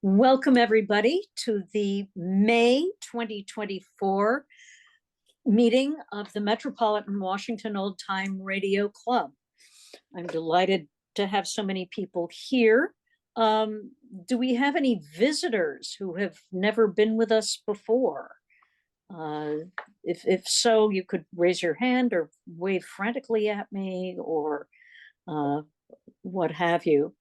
Welcome, everybody, to the May 2024 meeting of the Metropolitan Washington Old Time Radio Club. I'm delighted to have so many people here. Do we have any visitors who have never been with us before? If so, you could raise your hand or wave frantically at me or what have you.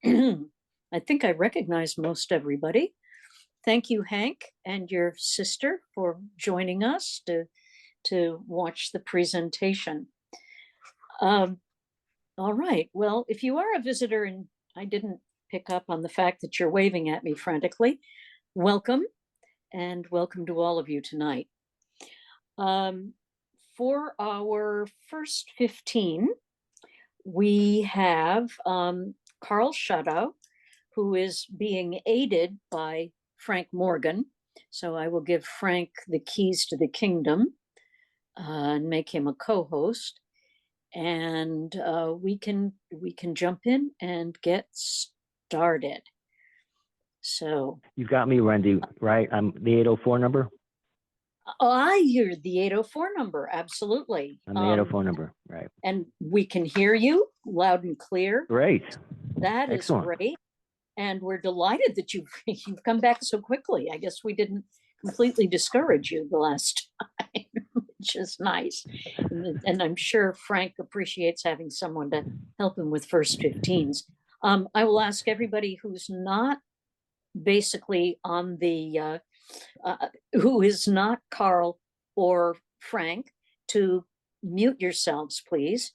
I think I recognize most everybody. Thank you, Hank, and your sister for joining us to watch the presentation. All right, well, if you are a visitor and I didn't pick up on the fact that you're waving at me frantically, welcome, and welcome to all of you tonight. For our first 15, we have Karl Schadow, who is being aided by Frank Morgan. So I will give Frank the keys to the kingdom and make him a co-host. And we can jump in and get started. So you've got me, Wendy, right? I'm the 804 number. I hear the 804 number. Absolutely. I'm the 804 number, right? And we can hear you loud and clear. Great. That Excellent. is great. And we're delighted that you've come back so quickly. I guess we didn't completely discourage you the last time, which is nice. And I'm sure Frank appreciates having someone to help him with first 15s. I will ask everybody who's not basically on the, who is not Karl or Frank, to mute yourselves, please,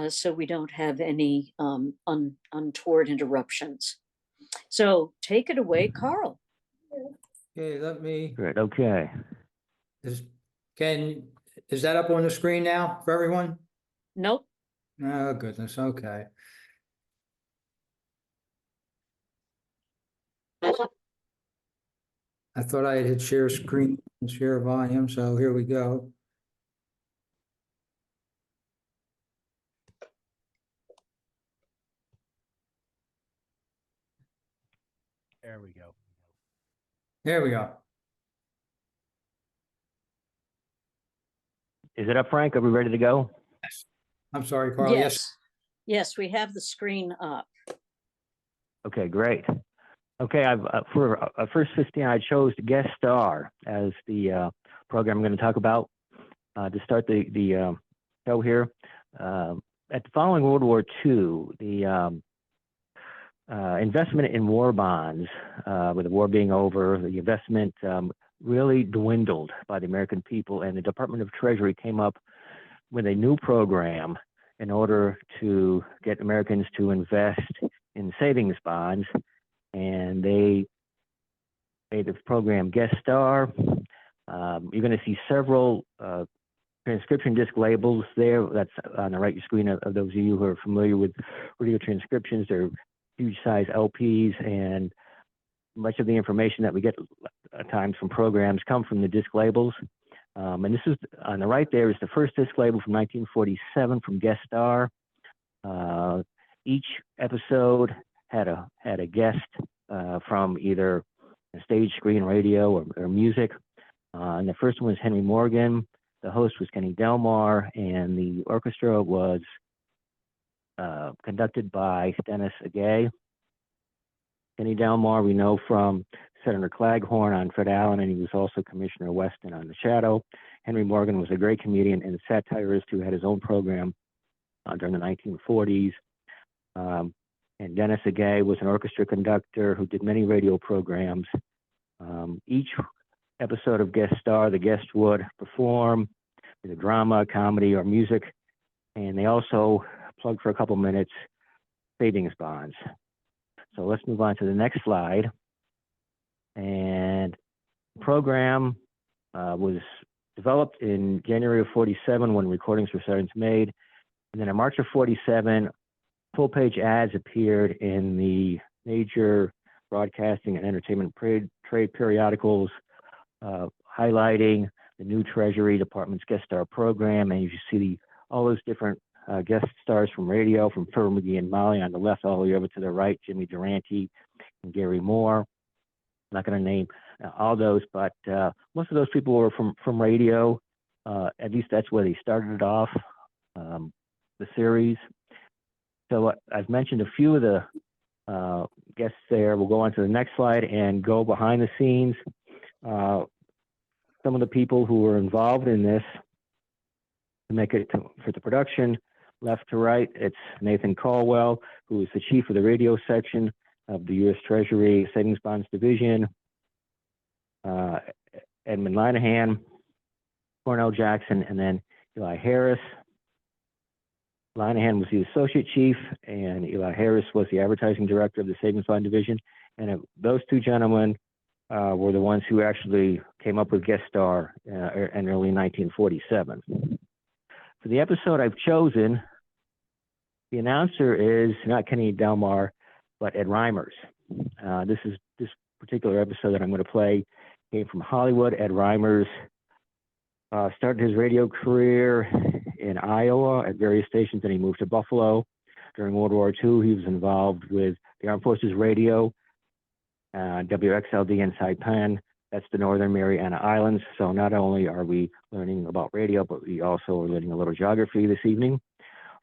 so we don't have any untoward interruptions. So take it away, Karl. Okay, let me. Good. Okay. Is that up on the screen now for everyone? Nope. Oh, goodness. Okay. I thought I had hit share screen and share volume, so here we go. There we go. There we go. Is it up, Frank? Are we ready to go? I'm sorry, Karl. Yes. Yes, we have the screen up. Okay, great. Okay, I've for first 15, I chose guest star as the program I'm going to talk about to start the show here. At the following World War II, the investment in war bonds, with the war being over, the investment really dwindled by the American people, and the Department of Treasury came up with a new program in order to get Americans to invest in savings bonds, and they made the program guest star. You're going to see several transcription disc labels there. That's on the right screen of those of you who are familiar with radio transcriptions. They're huge size LPs, and much of the information that we get at times from programs come from the disc labels. And this is on the right there is the first disc label from 1947 from Guest Star. Each episode had a guest from either stage, screen, radio, or music. And the first one was Henry Morgan. The host was Kenny Delmar, and the orchestra was conducted by Dennis Agay. Kenny Delmar we know from Senator Claghorn on Fred Allen, and he was also Commissioner Weston on The Schadow. Henry Morgan was a great comedian and satirist who had his own program during the 1940s. And Dennis Agay was an orchestra conductor who did many radio programs. Each episode of Guest Star, the guest would perform either drama, comedy, or music, and they also plugged for a couple minutes savings bonds. So let's move on to the next slide. And the program was developed in January of 47 when recordings were starting to be made. And then in March of 47, full-page ads appeared in the major broadcasting and entertainment trade periodicals, highlighting the new Treasury Department's guest star program. And you see all those different guest stars from radio, from Fur McGee and Molly on the left, all the way over to the right, Jimmy Durante and Gary Moore. I'm not going to name all those, but most of those people were from radio. At least that's where they started it off, the series. So I've mentioned a few of the guests there. We'll go on to the next slide and go behind the scenes. Some of the people who were involved in this to make it for the production, left to right, it's Nathan Caldwell, who is the chief of the radio section of the U.S. Treasury Savings Bonds Division, Edmund Linehan, Cornell Jackson, and then Eli Harris. Linehan was the associate chief, and Eli Harris was the advertising director of the Savings Bond Division. And those two gentlemen were the ones who actually came up with guest star in early 1947. For the episode I've chosen, the announcer is not Kenny Delmar, but Ed Reimers. This particular episode that I'm going to play came from Hollywood. Ed Reimers started his radio career in Iowa at various stations, and he moved to Buffalo. During World War II, he was involved with the Armed Forces Radio, WXLD in Saipan. That's the Northern Mariana Islands. So not only are we learning about radio, but we also are learning a little geography this evening.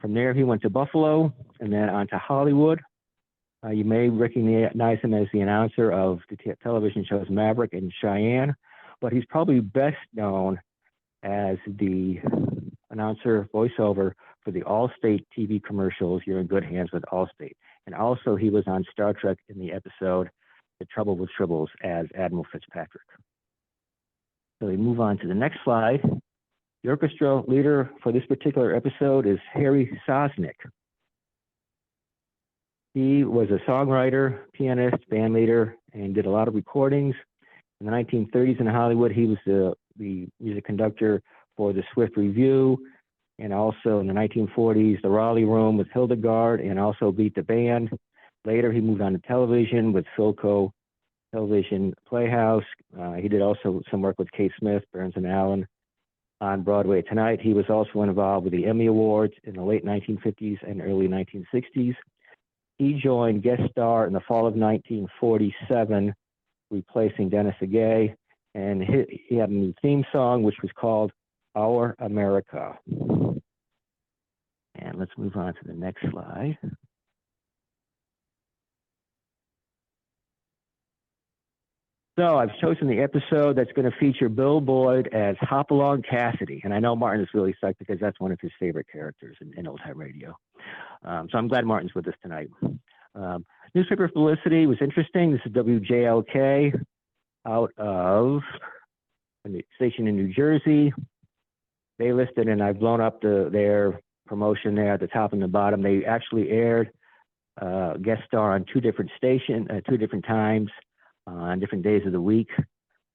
From there, he went to Buffalo and then on to Hollywood. You may recognize him as the announcer of the television shows Maverick and Cheyenne, but he's probably best known as the announcer voiceover for the Allstate TV commercials, You're in Good Hands with Allstate. And also he was on Star Trek in the episode The Trouble with Tribbles as Admiral Fitzpatrick. So we move on to the next slide. The orchestra leader for this particular episode is Harry Sosnick. He was a songwriter, pianist, band leader, and did a lot of recordings. In the 1930s in Hollywood, he was the music conductor for the Swift Review, and also in the 1940s, the Raleigh Room with Hildegard, and also Beat the Band. Later, he moved on to television with Philco Television Playhouse. He did also some work with Kate Smith, Burns and Allen on Broadway Tonight. He was also involved with the Emmy Awards in the late 1950s and early 1960s. He joined guest star in the fall of 1947, replacing Dennis Agay, and he had a new theme song, which was called Our America. And let's move on to the next slide. So I've chosen the episode that's going to feature Bill Boyd as Hopalong Cassidy. And I know Martin is really psyched because that's one of his favorite characters in old-time radio. So I'm glad Martin's with us tonight. Newspaper publicity was interesting. This is WJLK out of a station in New Jersey. They listed, and I've blown up their promotion there at the top and the bottom. They actually aired guest star on two different stations, 2 different times, on different days of the week.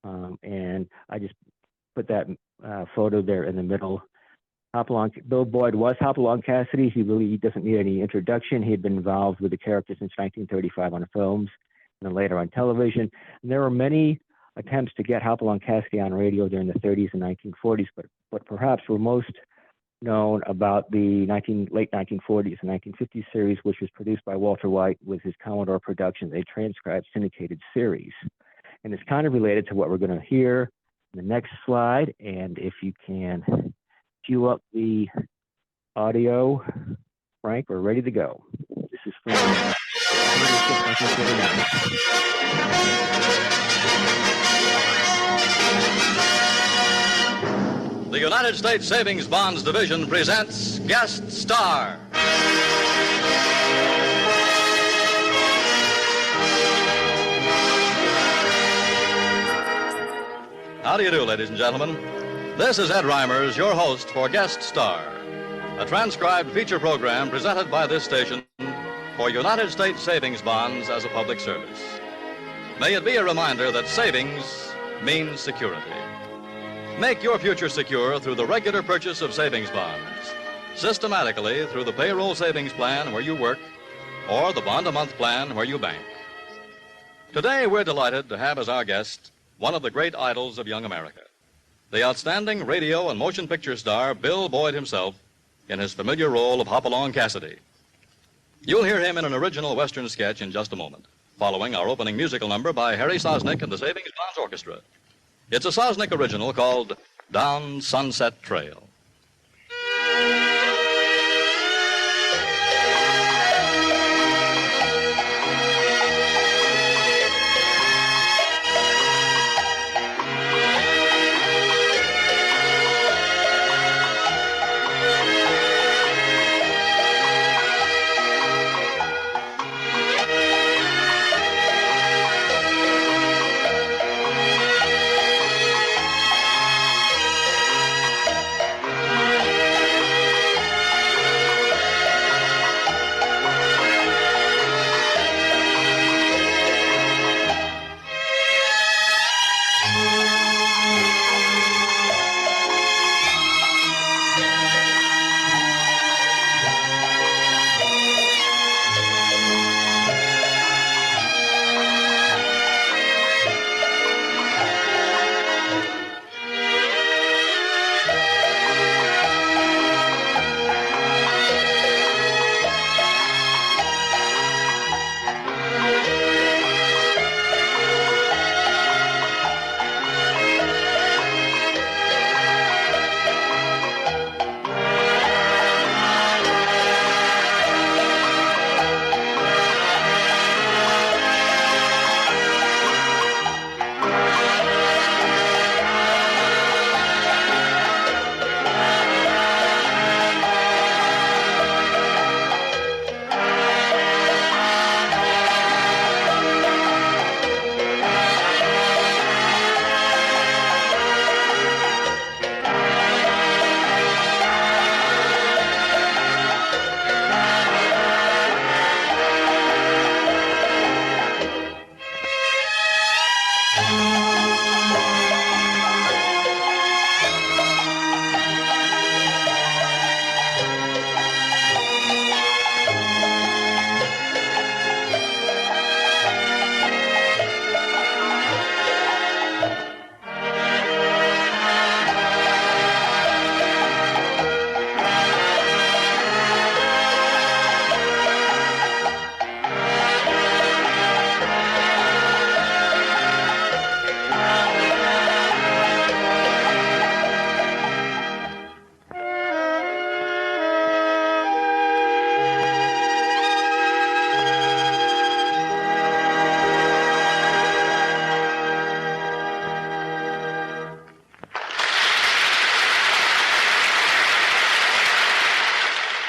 And I just put that photo there in the middle. Bill Boyd was Hopalong Cassidy. He doesn't need any introduction. He had been involved with the character since 1935 on the films, and then later on television. And there were many attempts to get Hopalong Cassidy on radio during the 30s and 1940s, but perhaps we're most known about the late 1940s and 1950s series, which was produced by Walter White with his Commodore Productions, a transcribed syndicated series. And it's kind of related to what we're going to hear in the next slide. And if you can cue up the audio, Frank, we're ready to go. This is from 1949. The United States Savings Bonds Division presents Guest Star. How do you do, ladies and gentlemen? This is Ed Reimers, your host for Guest Star, a transcribed feature program presented by this station for United States Savings Bonds as a public service. May it be a reminder that savings means security. Make your future secure through the regular purchase of savings bonds, systematically through the payroll savings plan where you work or the bond-a-month plan where you bank. Today, we're delighted to have as our guest one of the great idols of young America, the outstanding radio and motion picture star Bill Boyd himself, in his familiar role of Hopalong Cassidy. You'll hear him in an original Western sketch in just a moment, following our opening musical number by Harry Sosnick and the Savings Bonds Orchestra. It's a Sosnick original called Down Sunset Trail.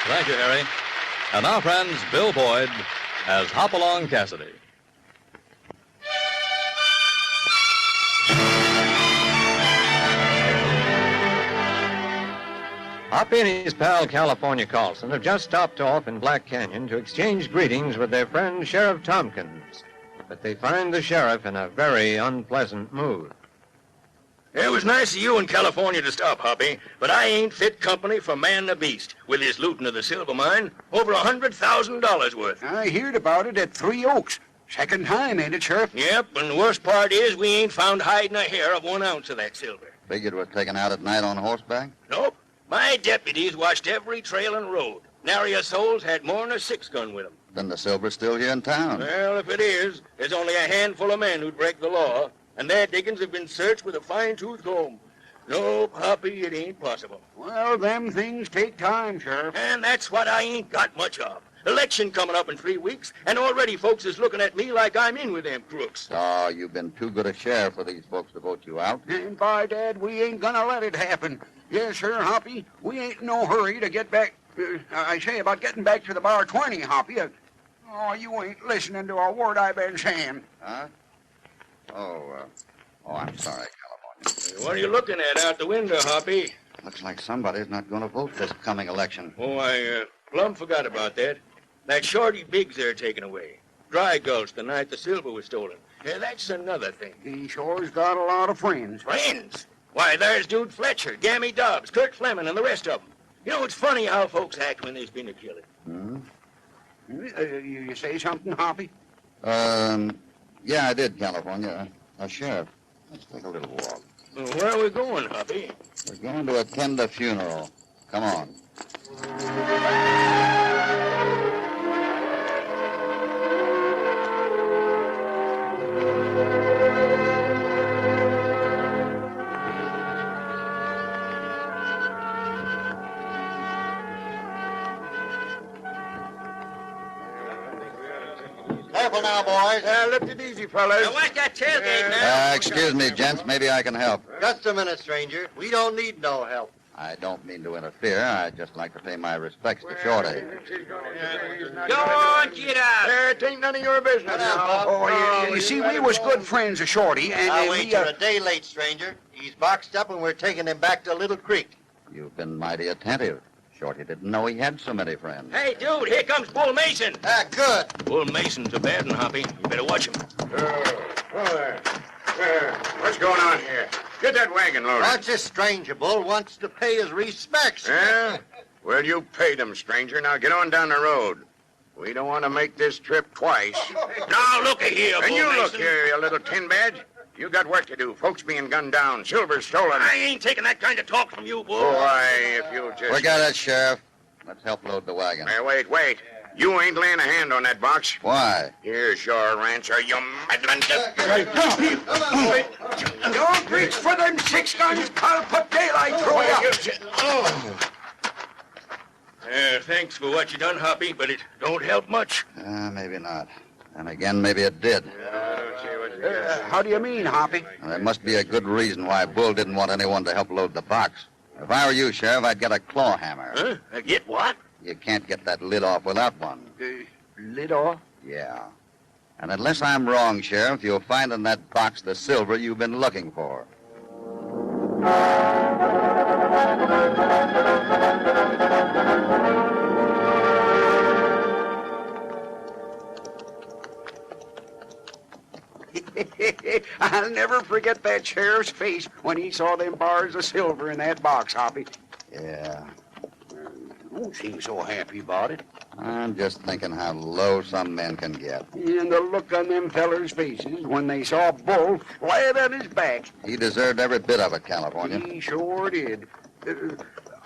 Thank you, Harry. And now, friends, Bill Boyd as Hopalong Cassidy. Hoppy and his pal California Carlson have just stopped off in Black Canyon to exchange greetings with their friend Sheriff Tompkins. But they find the sheriff in a very unpleasant mood. It was nice of you in California to stop, Hoppy, but I ain't fit company for man the beast with his looting of the silver mine. Over $100,000 worth. I heard about it at Three Oaks. Second time, ain't it, Sheriff? Yep, and the worst part is we ain't found hiding a hair of 1 ounce of that silver. Figured we're taken out at night on horseback? Nope. My deputies watched every trail and road. Nary a soul's had more than a 6-gun with them. Then the silver's still here in town. Well, if it is, there's only a handful of men who'd break the law, and their diggings have been searched with a fine-tooth comb. Nope, Hoppy, it ain't possible. Well, them things take time, Sheriff. And that's what I ain't got much of. Election coming up in 3 weeks, and already folks is looking at me like I'm in with them crooks. Oh, you've been too good a sheriff for these folks to vote you out. And by Dad, we ain't gonna let it happen. Yes, sir, Hoppy. We ain't in no hurry to get back. I say about getting back to the bar 20, Hoppy. Oh, you ain't listening to a word I've been saying. Huh? Oh, I'm sorry, California. What are you looking at out the window, Hoppy? Looks like somebody's not going to vote this coming election. Oh, I plumb forgot about that. That Shorty Biggs they're taking away. Dry gulch the night the silver was stolen. Yeah, that's another thing. He sure's got a lot of friends. Friends? Why, there's Dude Fletcher, Gammy Dobbs, Kurt Fleming, and the rest of them. You know, it's funny how folks act when there's been a killing. Hmm? You say something, Hoppy? Yeah, I did, California. Sheriff, let's take a little walk. Well, where are we going, Hoppy? We're going to attend a funeral. Come on. Careful now, boys. Lift it easy, fellas. Now, watch that tailgate now. Excuse me, gents. Maybe I can help. Just a minute, stranger. We don't need no help. I don't mean to interfere. I'd just like to pay my respects to Shorty. Don't get out. It ain't none of your business now. Oh, you see, we was good friends of Shorty, and Now, we... wait, you're a day late, stranger. He's boxed up and we're taking him back to Little Creek. You've been mighty attentive. Shorty didn't know he had so many friends. Hey, dude, here comes Bull Mason. Good. Bull Mason's a bad one, Hoppy. You better watch him. What's going on here? Get that wagon loaded. Watch this stranger, Bull, wants to pay his respects. Yeah? Well, you paid him, stranger. Now get on down the road. We don't want to make this trip twice. Now, look here, Bull Mason. Look here, you little tin badge. You got work to do. Folks being gunned down. Silver stolen. I ain't taking that kind of talk from you, Bull. Why, if you just... Forget it, Sheriff. Let's help load the wagon. Hey, wait. You ain't laying a hand on that box. Why? Here's your answer, you meddling... Don't reach for them 6 guns. I'll put daylight through you. Thanks for what you done, Hoppy, but it don't help much. Maybe not. And again, maybe it did. how do you mean, Hoppy? There must be a good reason why Bull didn't want anyone to help load the box. If I were you, Sheriff, I'd get a claw hammer. Huh? Get what? You can't get that lid off without one. Lid off? Yeah. And unless I'm wrong, Sheriff, you'll find in that box the silver you've been looking for. I'll never forget that sheriff's face when he saw them bars of silver in that box, Hoppy. Yeah. Don't seem so happy about it. I'm just thinking how low some men can get. And the look on them fellers' faces when they saw Bull flat on his back. He deserved every bit of it, California. He sure did.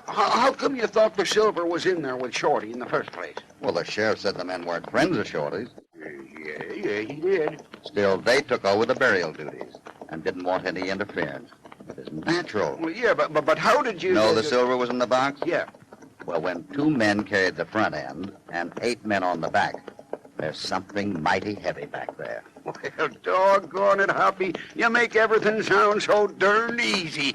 How come you thought the silver was in there with Shorty in the first place? Well, the sheriff said the men weren't friends of Shorty's. Yeah, he did. Still, they took over the burial duties and didn't want any interference. It's natural. Well, yeah, but how did you... know the silver was in the box? Yeah. Well, when 2 men carried the front end and 8 men on the back, there's something mighty heavy back there. Well, doggone it, Hoppy. You make everything sound so darn easy.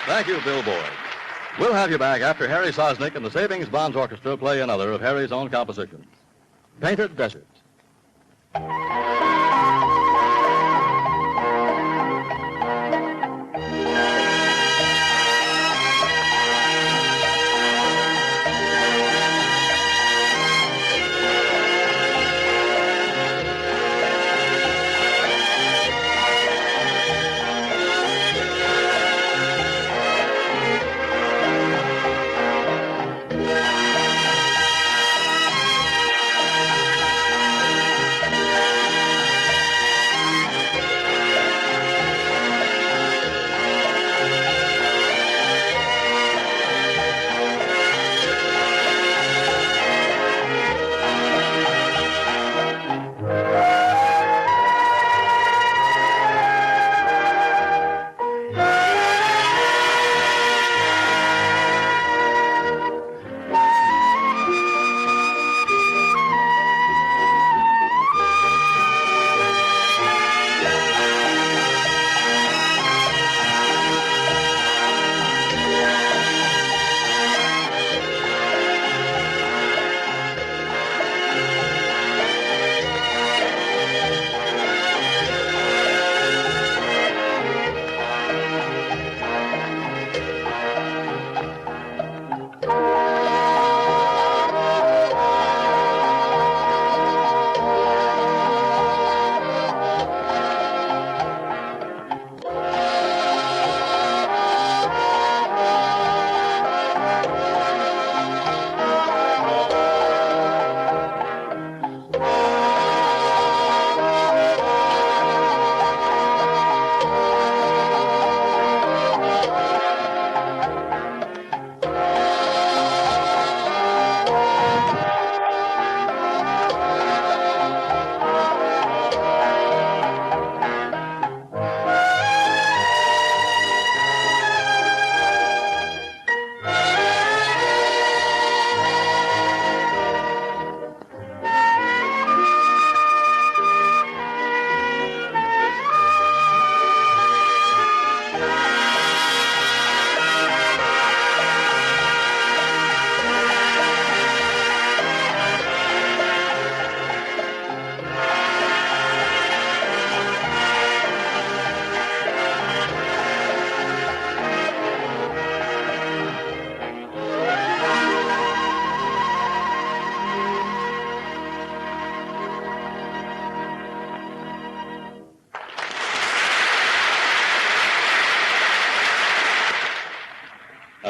Thank you, Bill Boyd. We'll have you back after Harry Sosnick and the Savings Bonds Orchestra play another of Harry's own compositions, Painted Desert.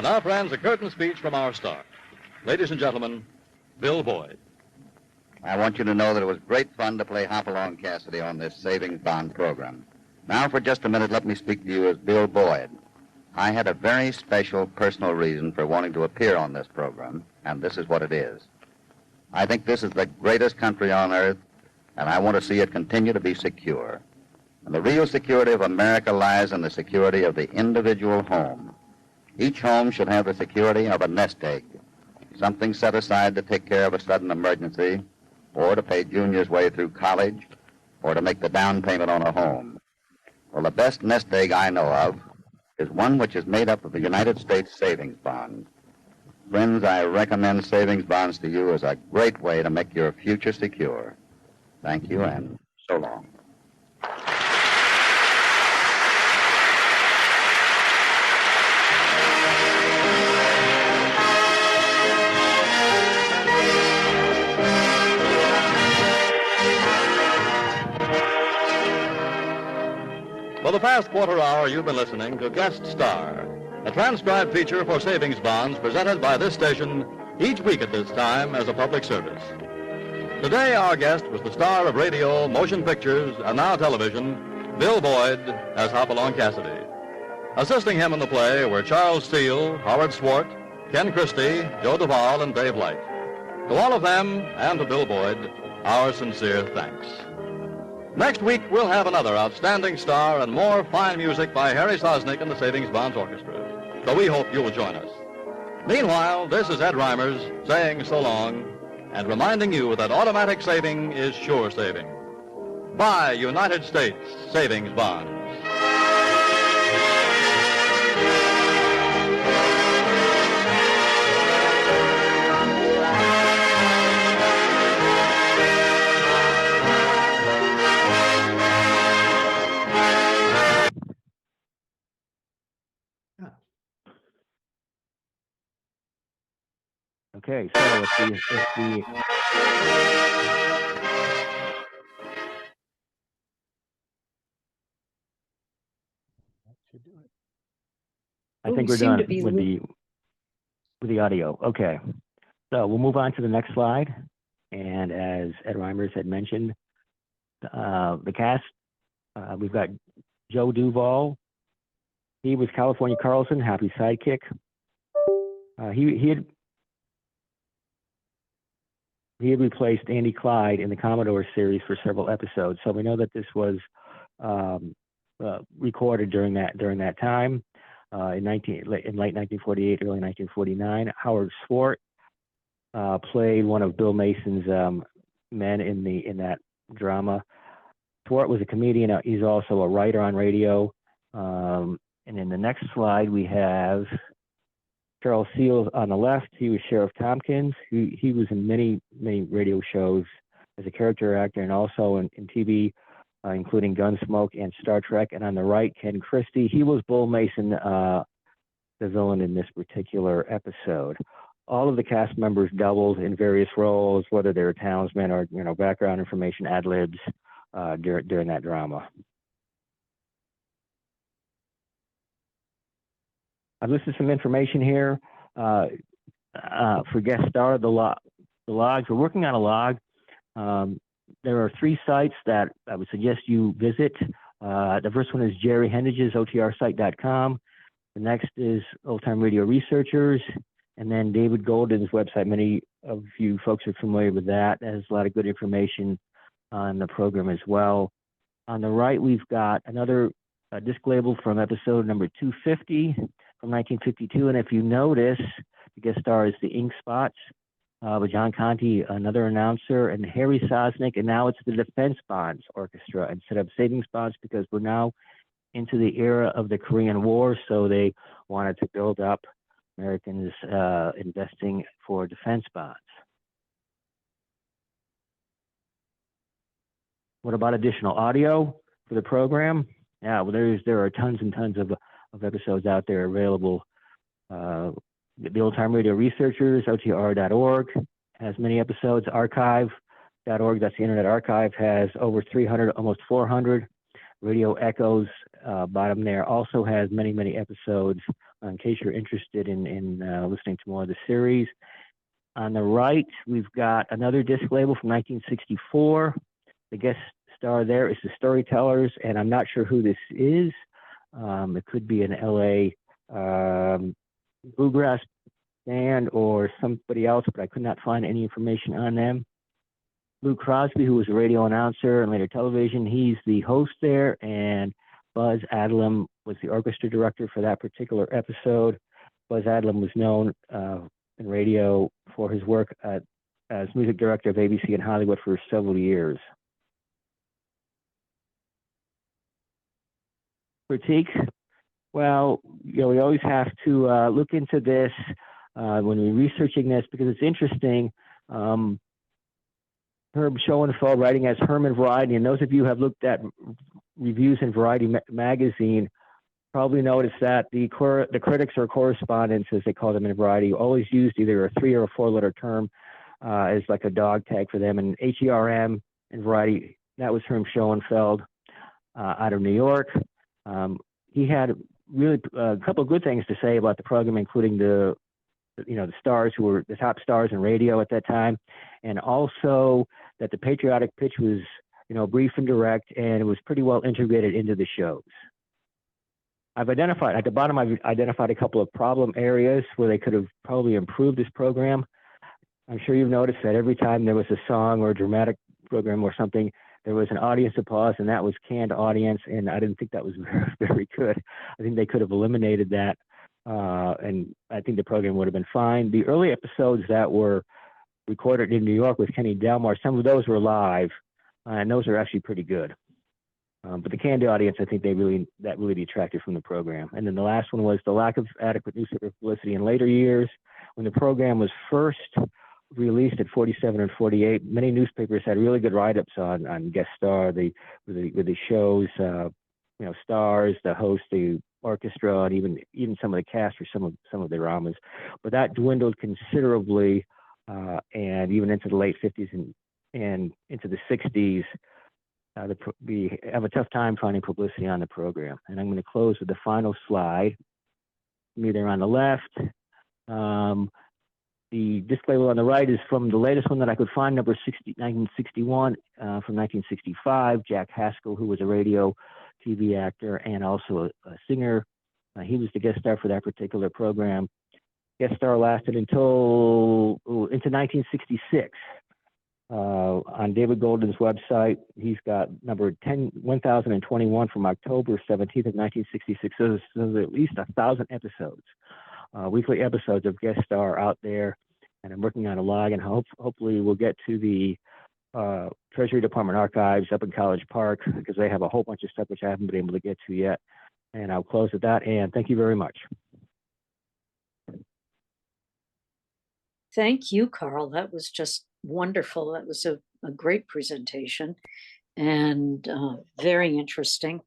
And now, friends, a curtain speech from our star. Ladies and gentlemen, Bill Boyd. I want you to know that it was great fun to play Hopalong Cassidy on this savings bond program. Now, for just a minute, let me speak to you as Bill Boyd. I had a very special personal reason for wanting to appear on this program, and this is what it is. I think this is the greatest country on earth, and I want to see it continue to be secure. And the real security of America lies in the security of the individual home. Each home should have the security of a nest egg, something set aside to take care of a sudden emergency, or to pay Junior's way through college, or to make the down payment on a home. Well, the best nest egg I know of is one which is made up of the United States savings bond. Friends, I recommend savings bonds to you as a great way to make your future secure. Thank you, and so long. For the past quarter hour, you've been listening to Guest Star, a transcribed feature for savings bonds presented by this station each week at this time as a public service. Today, our guest was the star of radio, motion pictures, and now television, Bill Boyd as Hopalong Cassidy. Assisting him in the play were Charles Steele, Howard Swart, Ken Christie, Joe Duvall, and Dave Light. To all of them, and to Bill Boyd, our sincere thanks. Next week, we'll have another outstanding star and more fine music by Harry Sosnick and the Savings Bonds Orchestra. So we hope you'll join us. Meanwhile, this is Ed Reimers saying so long and reminding you that automatic saving is sure saving. Buy United States Savings Bonds. Okay, so if the I think we're seem done to be with the audio. Okay, so we'll move on to the next slide. And as Ed Reimers had mentioned, the cast, we've got Joe Duvall. He was California Carlson, happy sidekick. He had replaced Andy Clyde in the Commodore series for several episodes. So we know that this was recorded during that time in late 1948, early 1949. Howard Swart played one of Bill Mason's men in that drama. Swart was a comedian. He's also a writer on radio. And in the next slide, we have Charles Seals on the left. He was Sheriff Tompkins. He was in many radio shows as a character actor and also in TV, including Gunsmoke and Star Trek. And on the right, Ken Christie. He was Bull Mason, the villain in this particular episode. All of the cast members doubled in various roles, whether they were townsmen or background information, ad libs during that drama. I've listed some information here for guest star, the logs. We're working on a log. There are 3 sites that I would suggest you visit. The first one is Jerry Hendage's OTRsite.com. The next is Old Time Radio Researchers, and then David Golden's website. Many of you folks are familiar with that. That has a lot of good information on the program as well. On the right, we've got another disc label from episode number 250. From 1952, and if you notice, the guest star is the Ink Spots with John Conte, another announcer, and Harry Sosnick, and now it's the Defense Bonds Orchestra instead of Savings Bonds because we're now into the era of the Korean War, so they wanted to build up Americans investing for defense bonds. What about additional audio for the program? Yeah, well, there are tons and tons of episodes out there available. The Old Time Radio Researchers, OTR.org, has many episodes. Archive.org, that's the Internet Archive, has over 300, almost 400. Radio Echoes bottom there also has many, many episodes in case you're interested in listening to more of the series. On the right, we've got another disc label from 1964. The guest star there is the Storytellers, and I'm not sure who this is. It could be an LA bluegrass band or somebody else, but I could not find any information on them. Lou Crosby, who was a radio announcer and later television, he's the host there, and Buzz Adlam was the orchestra director for that particular episode. Buzz Adlam was known in radio for his work as music director of ABC in Hollywood for several years. Critique? Well, we always have to look into this when we're researching this because it's interesting. Herb Schoenfeld, writing as Herman Variety, and those of you who have looked at reviews in Variety magazine probably noticed that the critics or correspondents, as they call them in Variety, always used either a 3 or a 4-letter term as like a dog tag for them. And HERM in Variety, that was Herb Schoenfeld out of New York. He had really a couple of good things to say about the program, including the stars who were the top stars in radio at that time, and also that the patriotic pitch was, brief and direct, and it was pretty well integrated into the shows. At the bottom, I've identified a couple of problem areas where they could have probably improved this program. I'm sure you've noticed that every time there was a song or a dramatic program or something, there was an audience applause, and that was canned audience, and I didn't think that was very, very good. I think they could have eliminated that, and I think the program would have been fine. The early episodes that were recorded in New York with Kenny Delmar, some of those were live, and those are actually pretty good. But the canned audience, I think that really detracted from the program. And then the last one was the lack of adequate newspaper publicity in later years. When the program was first released at 47 and 48, many newspapers had really good write-ups on guest star, with the shows, stars, the host, the orchestra, and even some of the cast for some of the dramas. But that dwindled considerably, and even into the late 50s and into the 60s. We have a tough time finding publicity on the program. And I'm going to close with the final slide. Me there on the left. The disc label on the right is from the latest one that I could find, number 1961 from 1965. Jack Haskell, who was a radio TV actor and also a singer. He was the guest star for that particular program. Guest star lasted into 1966. On David Golden's website, he's got number 1021 from October 17th of 1966. So there's at least 1,000 episodes, weekly episodes of guest star out there. And I'm working on a log, and hopefully we'll get to the Treasury Department archives up in College Park, because they have a whole bunch of stuff which I haven't been able to get to yet. And I'll close with that, and thank you very much. Thank you, Karl. That was just wonderful. That was a great presentation and very interesting.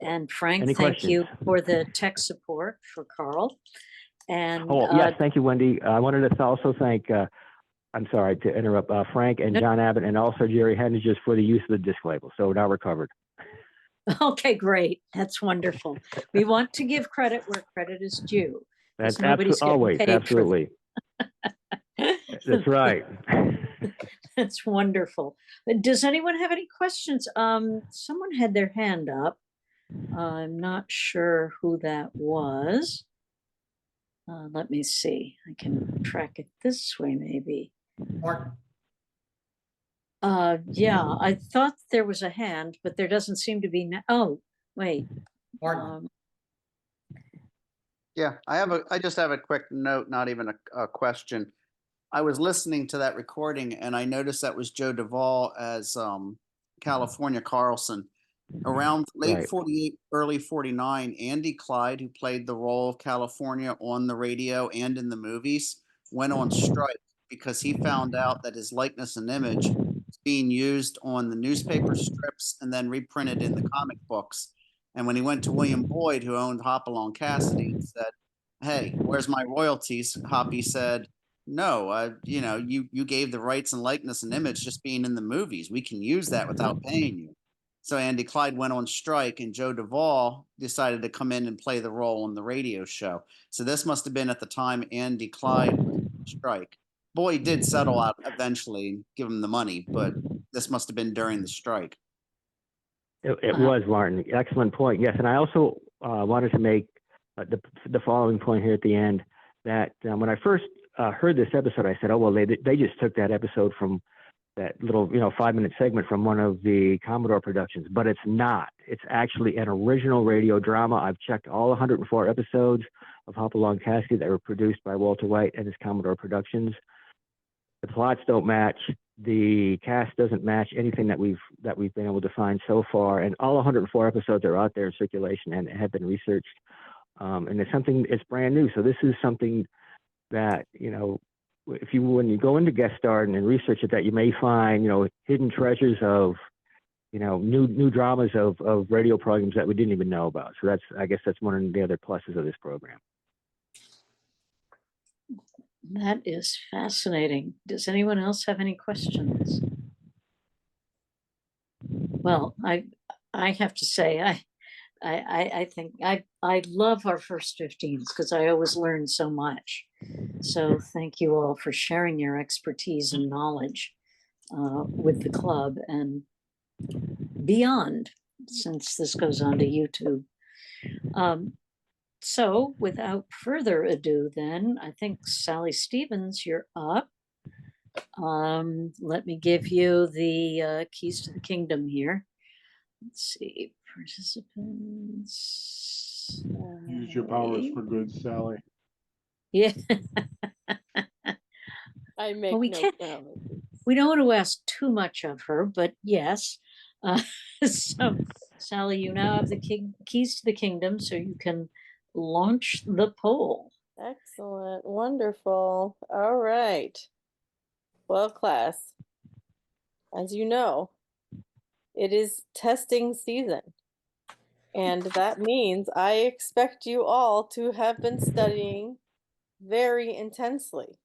And Frank, Any thank questions? you for the tech support for Karl. And Yes, thank you, Wendy. I wanted to also thank, I'm sorry to interrupt, Frank and John Abbott, and also Jerry Henniges for the use of the disc label. So now we're covered. Okay, great. That's wonderful. We want to give credit where credit is due. That's nobody's getting always, paid absolutely. That's right. That's wonderful. Does anyone have any questions? Someone had their hand up. I'm not sure who that was. Let me see. I can track it this way, maybe. Mark, Yeah, I thought there was a hand, but there doesn't seem to be. Oh, wait. Mark. Yeah, I just have a quick note, not even a question. I was listening to that recording and I noticed that was Joe Duvall as California Carlson. Around late Right. 48, early 49, Andy Clyde, who played the role of California on the radio and in the movies, went on strike because he found out that his likeness and image was being used on the newspaper strips and then reprinted in the comic books. And when he went to William Boyd, who owned Hopalong Cassidy, and said, "Hey, where's my royalties?" Hoppy said, "No, you gave the rights and likeness and image just being in the movies. We can use that without paying you." So Andy Clyde went on strike, and Joe Duvall decided to come in and play the role on the radio show. So this must have been at the time Andy Clyde was on strike. Boy did settle out eventually and give him the money, but this must have been during the strike. It was, Martin. Excellent point. Yes, and I also wanted to make the following point here at the end, that when I first heard this episode, I said, oh, well, they just took that episode from that little, 5-minute segment from one of the Commodore productions, but it's not. It's actually an original radio drama. I've checked all 104 episodes of Hopalong Cassidy that were produced by Walter White and his Commodore Productions. The plots don't match. The cast doesn't match anything that we've been able to find so far. And all 104 episodes are out there in circulation and have been researched. And it's brand new. So this is something that, when you go into guest star and research it, that you may find, hidden treasures of, new dramas of radio programs that we didn't even know about. So I guess that's one of the other pluses of this program. That is fascinating. Does anyone else have any questions? Well, I have to say, I think I love our first 15s because I always learn so much. So thank you all for sharing your expertise and knowledge with the club and beyond, since this goes on to YouTube. So without further ado, then, I think Sally Stevens, you're up. Let me give you the keys to the kingdom here. Let's see, participants. Use your powers for good, Sally. Yeah. I make Well, we no can't. promises. We don't want to ask too much of her, but yes. So, Sally, you now have the keys to the kingdom, so you can launch the poll. Excellent. Wonderful. All right. Well, class, as you know, it is testing season. And that means I expect you all to have been studying very intensely.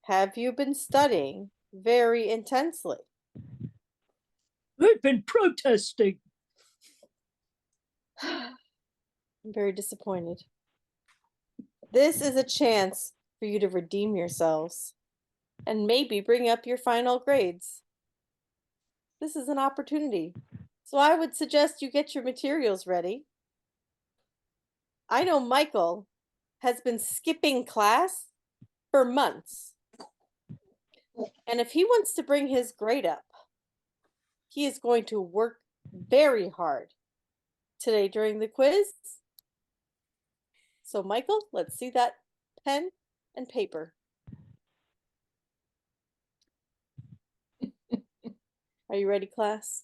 Have you been studying very intensely? I've been protesting. I'm very disappointed. This is a chance for you to redeem yourselves and maybe bring up your final grades. This is an opportunity. So I would suggest you get your materials ready. I know Michael has been skipping class for months. And if he wants to bring his grade up, he is going to work very hard today during the quiz. So Michael, let's see that pen and paper. Are you ready, class?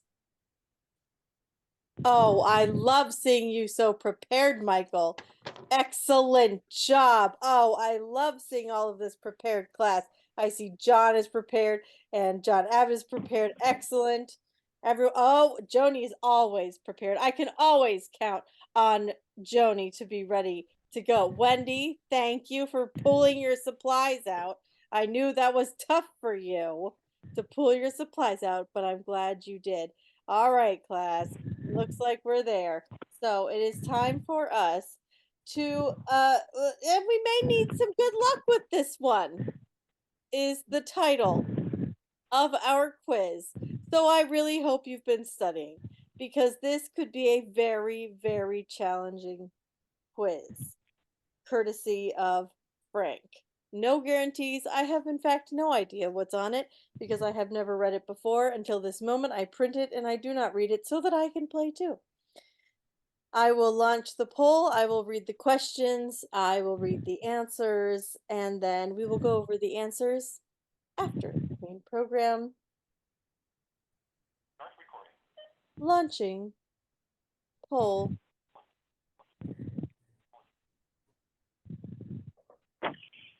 Oh, I love seeing you so prepared, Michael. Excellent job. Oh, I love seeing all of this prepared, class. I see John is prepared and John Abbott is prepared. Excellent. Joni is always prepared. I can always count on Joni to be ready to go. Wendy, thank you for pulling your supplies out. I knew that was tough for you to pull your supplies out, but I'm glad you did. All right, class. Looks like we're there. So it is time for us to, and we may need some good luck with this one, is the title of our quiz. So I really hope you've been studying, because this could be a very, very challenging quiz, courtesy of Frank. No guarantees. I have, in fact, no idea what's on it because I have never read it before until this moment. I print it and I do not read it so that I can play too. I will launch the poll. I will read the questions. I will read the answers, and then we will go over the answers after the main program. Launching poll.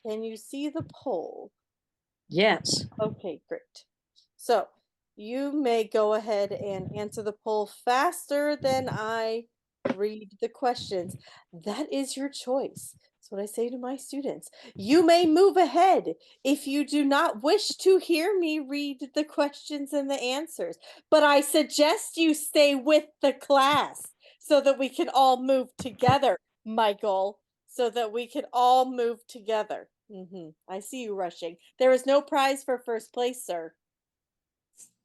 Can you see the poll? Yes. Okay, great. So you may go ahead and answer the poll faster than I read the questions. That is your choice. That's what I say to my students. You may move ahead if you do not wish to hear me read the questions and the answers, but I suggest you stay with the class so that we can all move together, Michael, so that we can all move together. I see you rushing. There is no prize for first place, sir.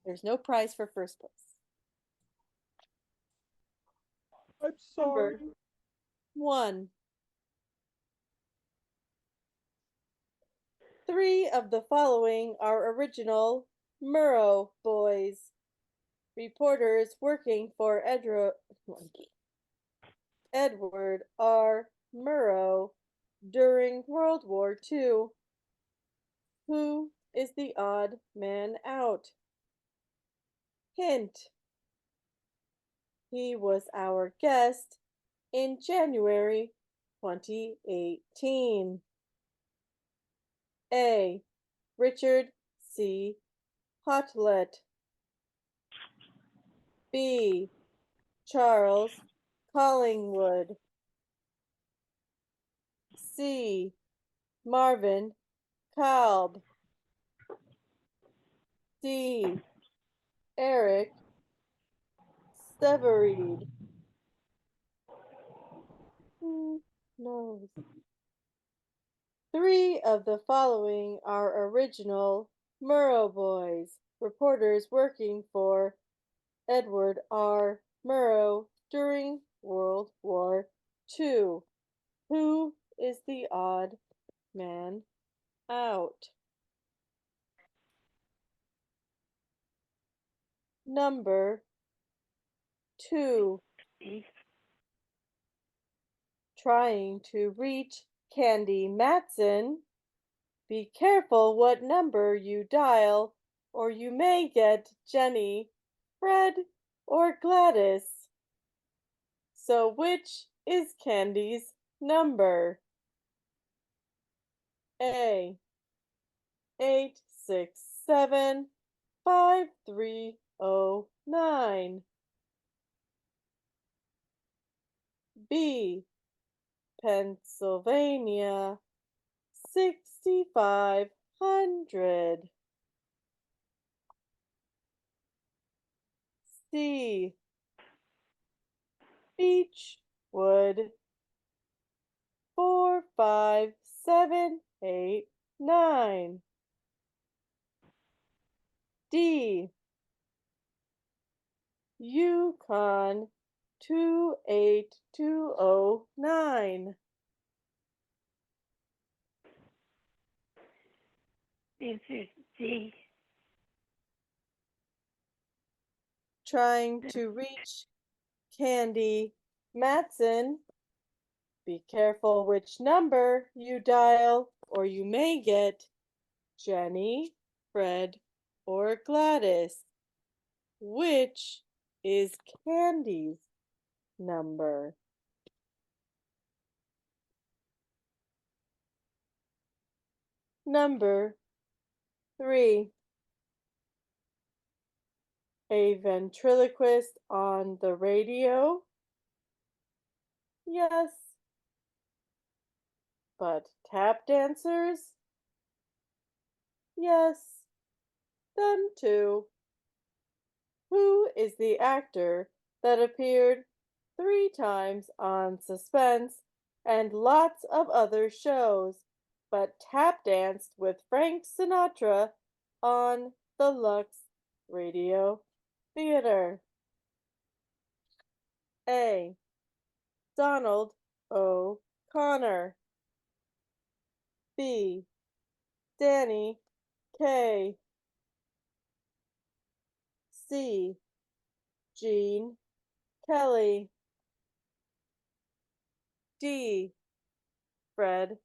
There's no prize for first place. I'm sorry. Number 1. 3 of the following are original Murrow boys, reporters working for Edward R. Murrow during World War II. Who is the odd man out? Hint. He was our guest in January 2018. A. Richard C. Hotlet. B. Charles Collingwood. C. Marvin Kalb. D. Eric Severeid. Who knows? 3 of the following are original Murrow boys, reporters working for Edward R. Murrow during World War II. Who is the odd man out? Number 2. Trying to reach Candy Matson. Be careful what number you dial, or you may get Jenny, Fred, or Gladys. So which is Candy's number? A. 867-5309. B. Pennsylvania 6500. C. Beechwood 45789. D. Yukon 28209. Answer D. Trying to reach Candy Matson. Be careful which number you dial, or you may get Jenny, Fred, or Gladys. Which is Candy's number? Number 3. A ventriloquist on the radio? Yes. But tap dancers? Yes. Them too. Who is the actor that appeared 3 times on Suspense and lots of other shows, but tap danced with Frank Sinatra on the Lux Radio Theater? A. Donald O'Connor. B. Danny Kaye. C. Gene Kelly. D. Fred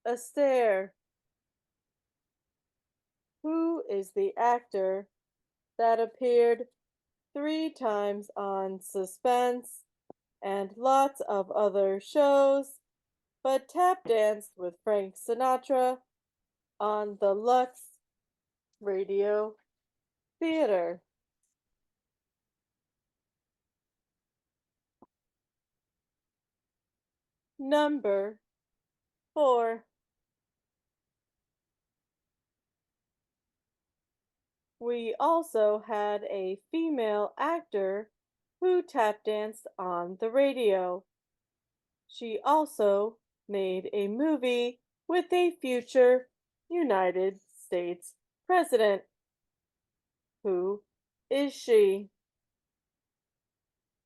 Astaire. Who is the actor that appeared 3 times on Suspense and lots of other shows, but tap danced with Frank Sinatra on the Lux Radio Theater? Number 4. We also had a female actor who tap danced on the radio. She also made a movie with a future United States president. Who is she?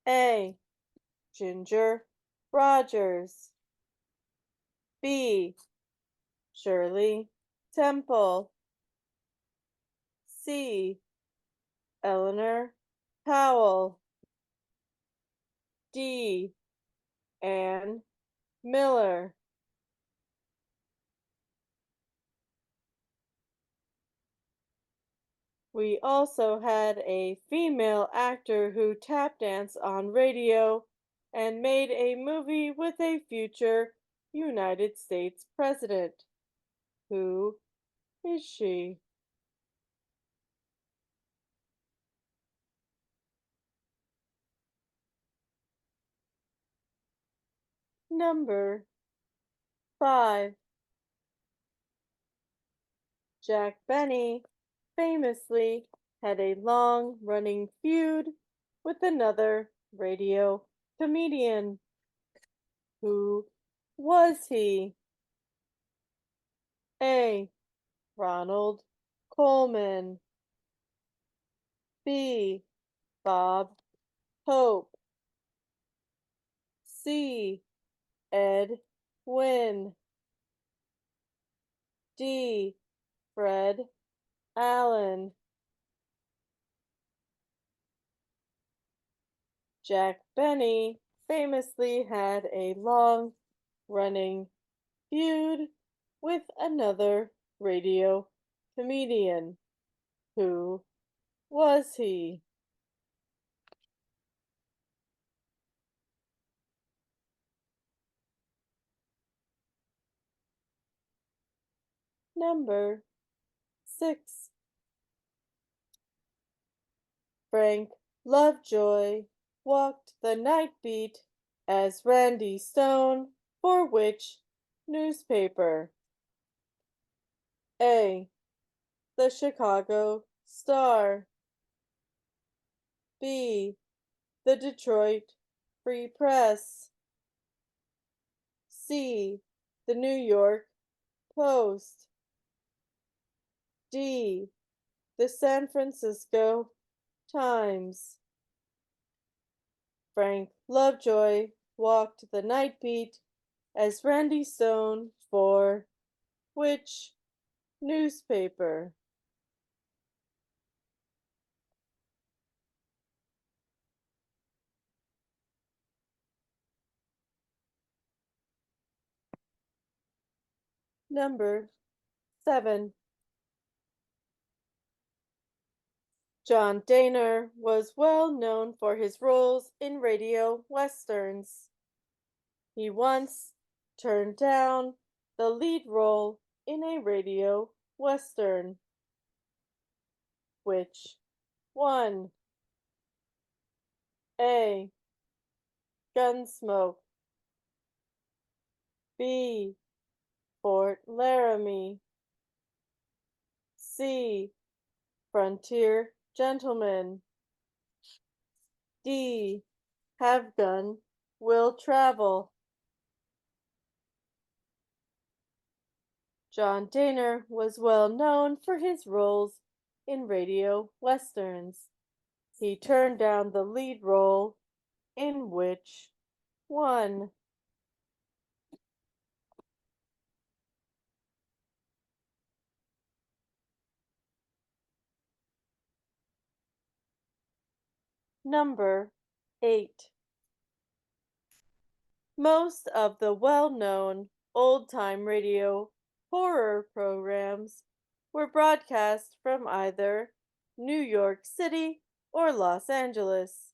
A. Ginger Rogers. B. Shirley Temple. C. Eleanor Powell. D. Ann Miller. We also had a female actor who tap danced on radio and made a movie with a future United States president. Who is she? Number 5. Jack Benny famously had a long-running feud with another radio comedian. Who was he? A. Ronald Coleman. B. Bob Hope. C. Ed Wynn. D. Fred Allen. Jack Benny famously had a long-running feud with another radio comedian. Who was he? Number 6. Frank Lovejoy walked the night beat as Randy Stone for which newspaper? A. The Chicago Star. B. The Detroit Free Press. C. The New York Post. D. The San Francisco Times. Frank Lovejoy walked the night beat as Randy Stone for which newspaper? Number 7. John Dehner was well known for his roles in radio westerns. He once turned down the lead role in a radio western. Which one? A. Gunsmoke. B. Fort Laramie. C. Frontier Gentleman. D. Have Gun Will Travel. John Dehner was well known for his roles in radio westerns. He turned down the lead role in which one? Number 8. Most of the well-known old-time radio horror programs were broadcast from either New York City or Los Angeles.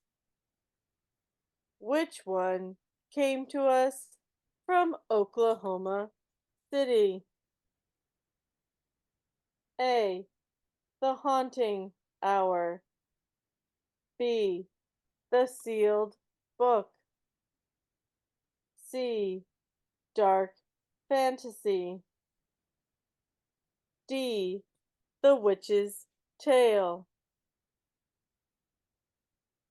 Which one came to us from Oklahoma City? A. The Haunting Hour. B. The Sealed Book. C. Dark fantasy. D. The Witch's Tale.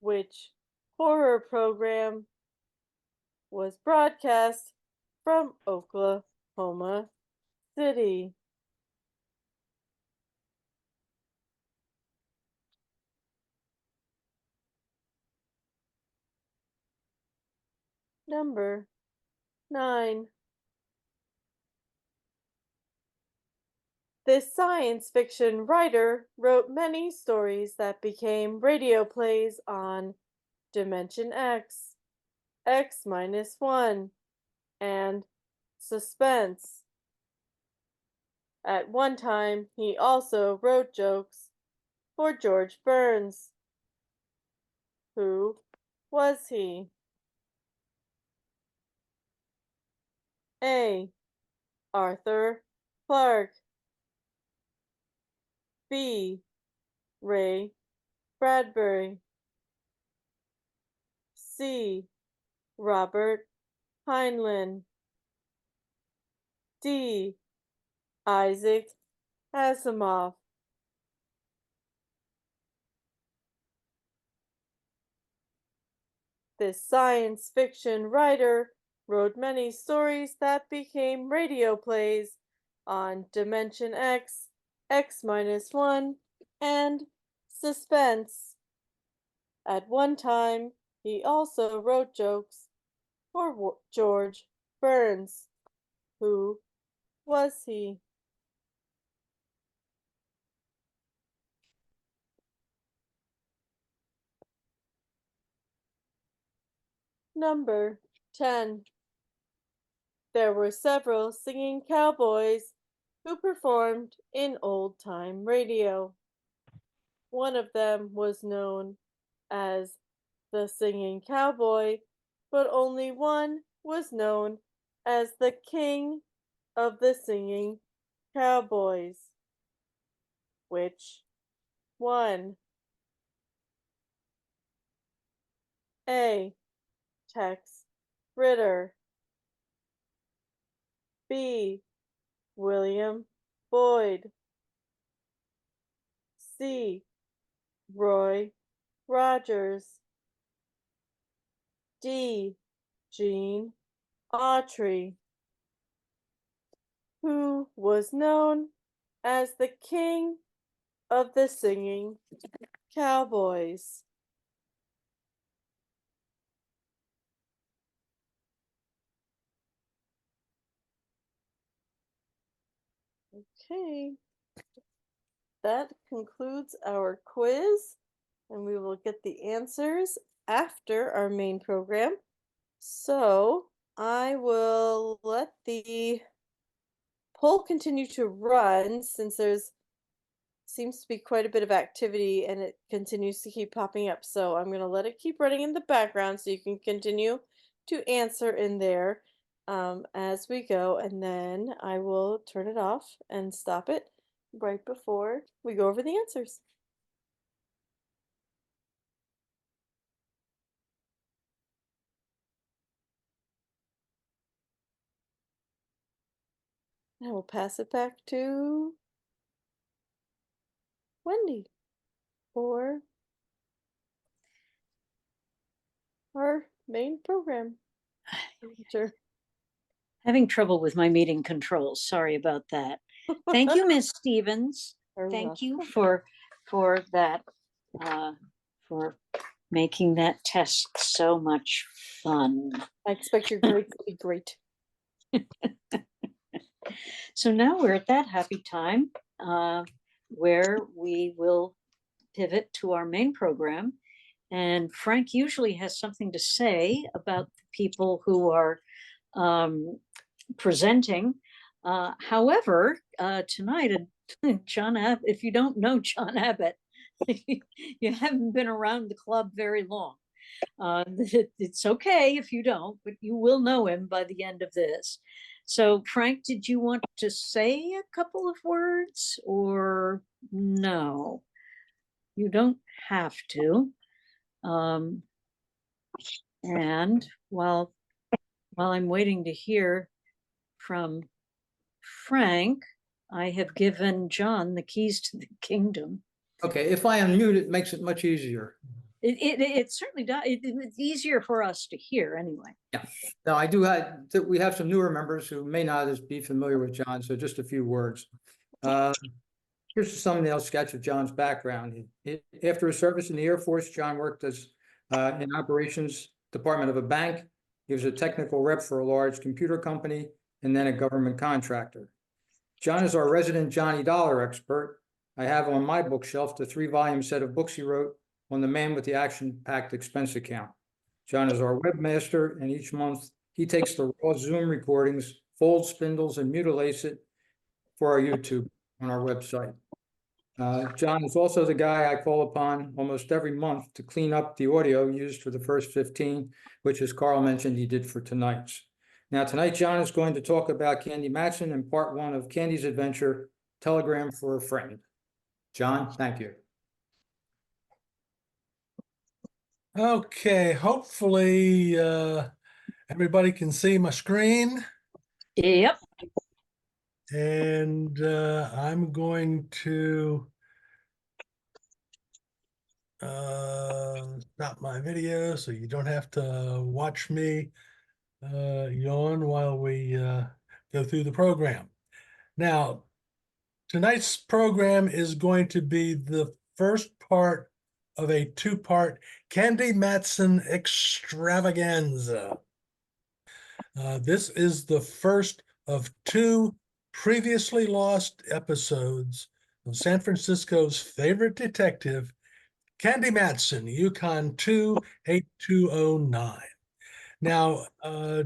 Which horror program was broadcast from Oklahoma City? Number 9. This science fiction writer wrote many stories that became radio plays on Dimension X, X-1, and Suspense. At one time, he also wrote jokes for George Burns. Who was he? A. Arthur Clarke. B. Ray Bradbury. C. Robert Heinlein. D. Isaac Asimov. This science fiction writer wrote many stories that became radio plays on Dimension X, X-1, and Suspense. At one time, he also wrote jokes for George Burns. Who was he? Number 10. There were several singing cowboys who performed in old-time radio. One of them was known as the Singing Cowboy, but only one was known as the King of the Singing Cowboys. Which one? A. Tex Ritter. B. William Boyd. C. Roy Rogers. D. Gene Autry. Who was known as the King of the Singing Cowboys? Okay, that concludes our quiz, and we will get the answers after our main program. So I will let the poll continue to run since there's seems to be quite a bit of activity and it continues to keep popping up. So I'm going to let it keep running in the background so you can continue to answer in there as we go, and then I will turn it off and stop it right before we go over the answers. I will pass it back to Wendy for our main program. Sure. Having trouble with my meeting controls. Sorry about that. Thank you, Ms. Stevens. Thank you for that, for making that test so much fun. I expect your grades to be great. So now we're at that happy time where we will pivot to our main program. And Frank usually has something to say about the people who are presenting. However, tonight, John Abbott, if you don't know John Abbott, you haven't been around the club very long. It's okay if you don't, but you will know him by the end of this. So Frank, did you want to say a couple of words or no? You don't have to. And while I'm waiting to hear from Frank. I have given John the keys to the kingdom. Okay, if I unmute, it makes it much easier. It certainly does. It's easier for us to hear anyway. Yeah. Now, we have some newer members who may not as be familiar with John, so just a few words. Here's a thumbnail sketch of John's background. After his service in the Air Force, John worked as in operations department of a bank. He was a technical rep for a large computer company and then a government contractor. John is our resident Johnny Dollar expert. I have on my bookshelf the 3-volume set of books he wrote on the man with the action-packed expense account. John is our webmaster, and each month he takes the raw Zoom recordings, folds, spindles, and mutilates it for our YouTube on our website. John is also the guy I call upon almost every month to clean up the audio used for the first 15, which, as Karl mentioned, he did for tonight's. Now, tonight, John is going to talk about Candy Matson in part 1 of Candy's adventure, Telegram for a Friend. John, thank you. Okay, hopefully everybody can see my screen. Yep. And I'm going to stop my video so you don't have to watch me yawn while we go through the program. Now, tonight's program is going to be the first part of a 2-part Candy Matson extravaganza. This is the first of 2 previously lost episodes of San Francisco's favorite detective, Candy Matson, Yukon 28209. Now,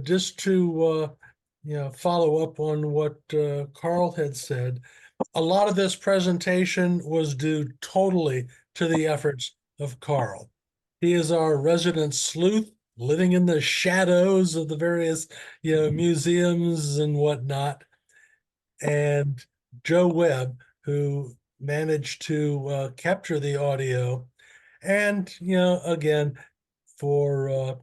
just to follow up on what Karl had said, a lot of this presentation was due totally to the efforts of Karl. He is our resident sleuth, living in the shadows of the various museums and whatnot. And Joe Webb, who managed to capture the audio. And, again, for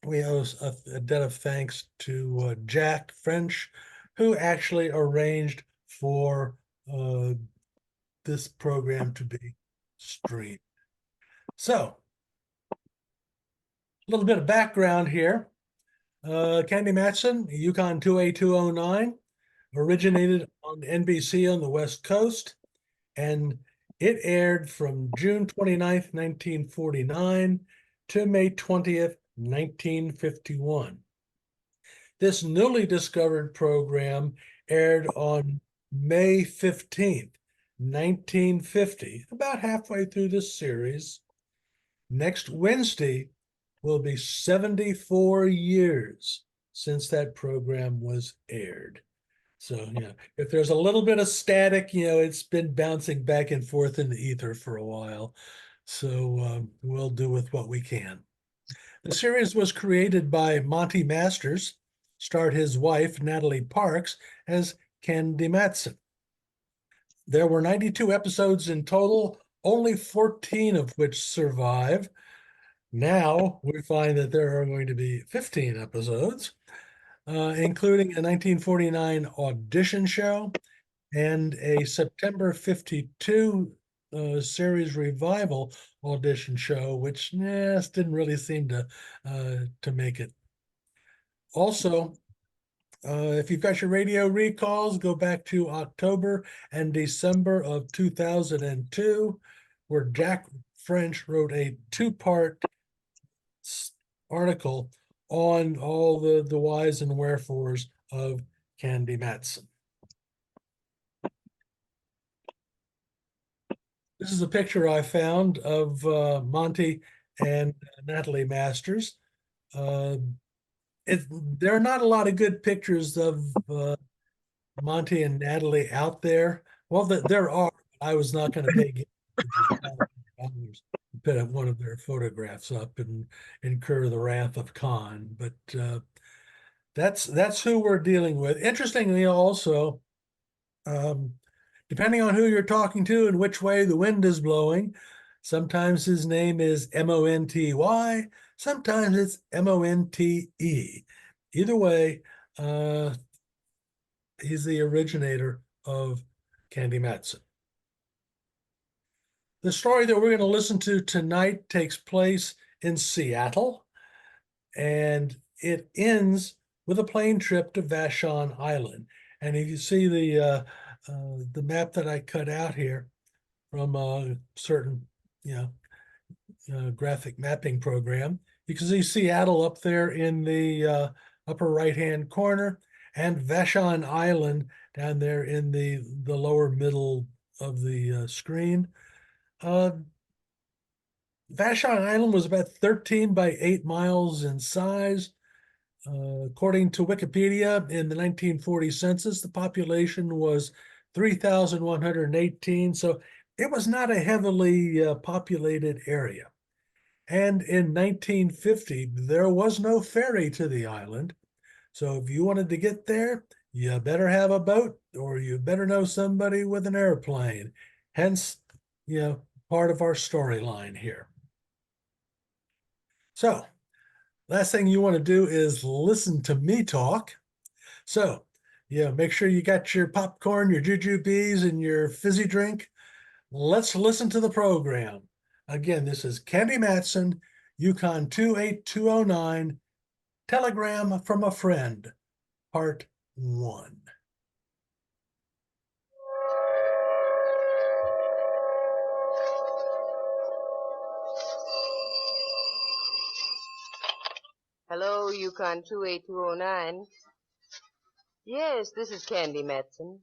we owe a debt of thanks to Jack French, who actually arranged for this program to be streamed. So, a little bit of background here. Candy Matson, Yukon 28209, originated on NBC on the West Coast, and it aired from June 29th, 1949 to May 20th, 1951. This newly discovered program aired on May 15th, 1950, about halfway through this series. Next Wednesday will be 74 years since that program was aired. So, if there's a little bit of static, it's been bouncing back and forth in the ether for a while. So we'll do with what we can. The series was created by Monty Masters, starred his wife, Natalie Parks, as Candy Matson. There were 92 episodes in total, only 14 of which survive. Now we find that there are going to be 15 episodes, including a 1949 audition show and a September 52 series revival audition show, which didn't really seem to make it. Also, if you've got your radio recalls, go back to October and December of 2002, where Jack French wrote a 2-part article on all the whys and wherefores of Candy Matson. This is a picture I found of Monty and Natalie Masters. There are not a lot of good pictures of Monty and Natalie out there. Well, there are. I was not going to pay $100 to put one of their photographs up and incur the wrath of Khan. But that's who we're dealing with. Interestingly, also, depending on who you're talking to and which way the wind is blowing, sometimes his name is M-O-N-T-Y, sometimes it's M-O-N-T-E. Either way, he's the originator of Candy Matson. The story that we're going to listen to tonight takes place in Seattle, and it ends with a plane trip to Vashon Island. And if you see the map that I cut out here from a certain, graphic mapping program, you can see Seattle up there in the upper right-hand corner, and Vashon Island down there in the lower middle of the screen. Vashon Island was about 13 by 8 miles in size. According to Wikipedia, in the 1940 census, the population was 3,118, so it was not a heavily populated area. And in 1950, there was no ferry to the island. So if you wanted to get there, you better have a boat or you better know somebody with an airplane. Hence, part of our storyline here. So, last thing you want to do is listen to me talk. So, make sure you got your popcorn, your jujubes, and your fizzy drink. Let's listen to the program. Again, this is Candy Matson, Yukon 28209, Telegram from a Friend, Part 1. Hello, Yukon 28209. Yes, this is Candy Matson.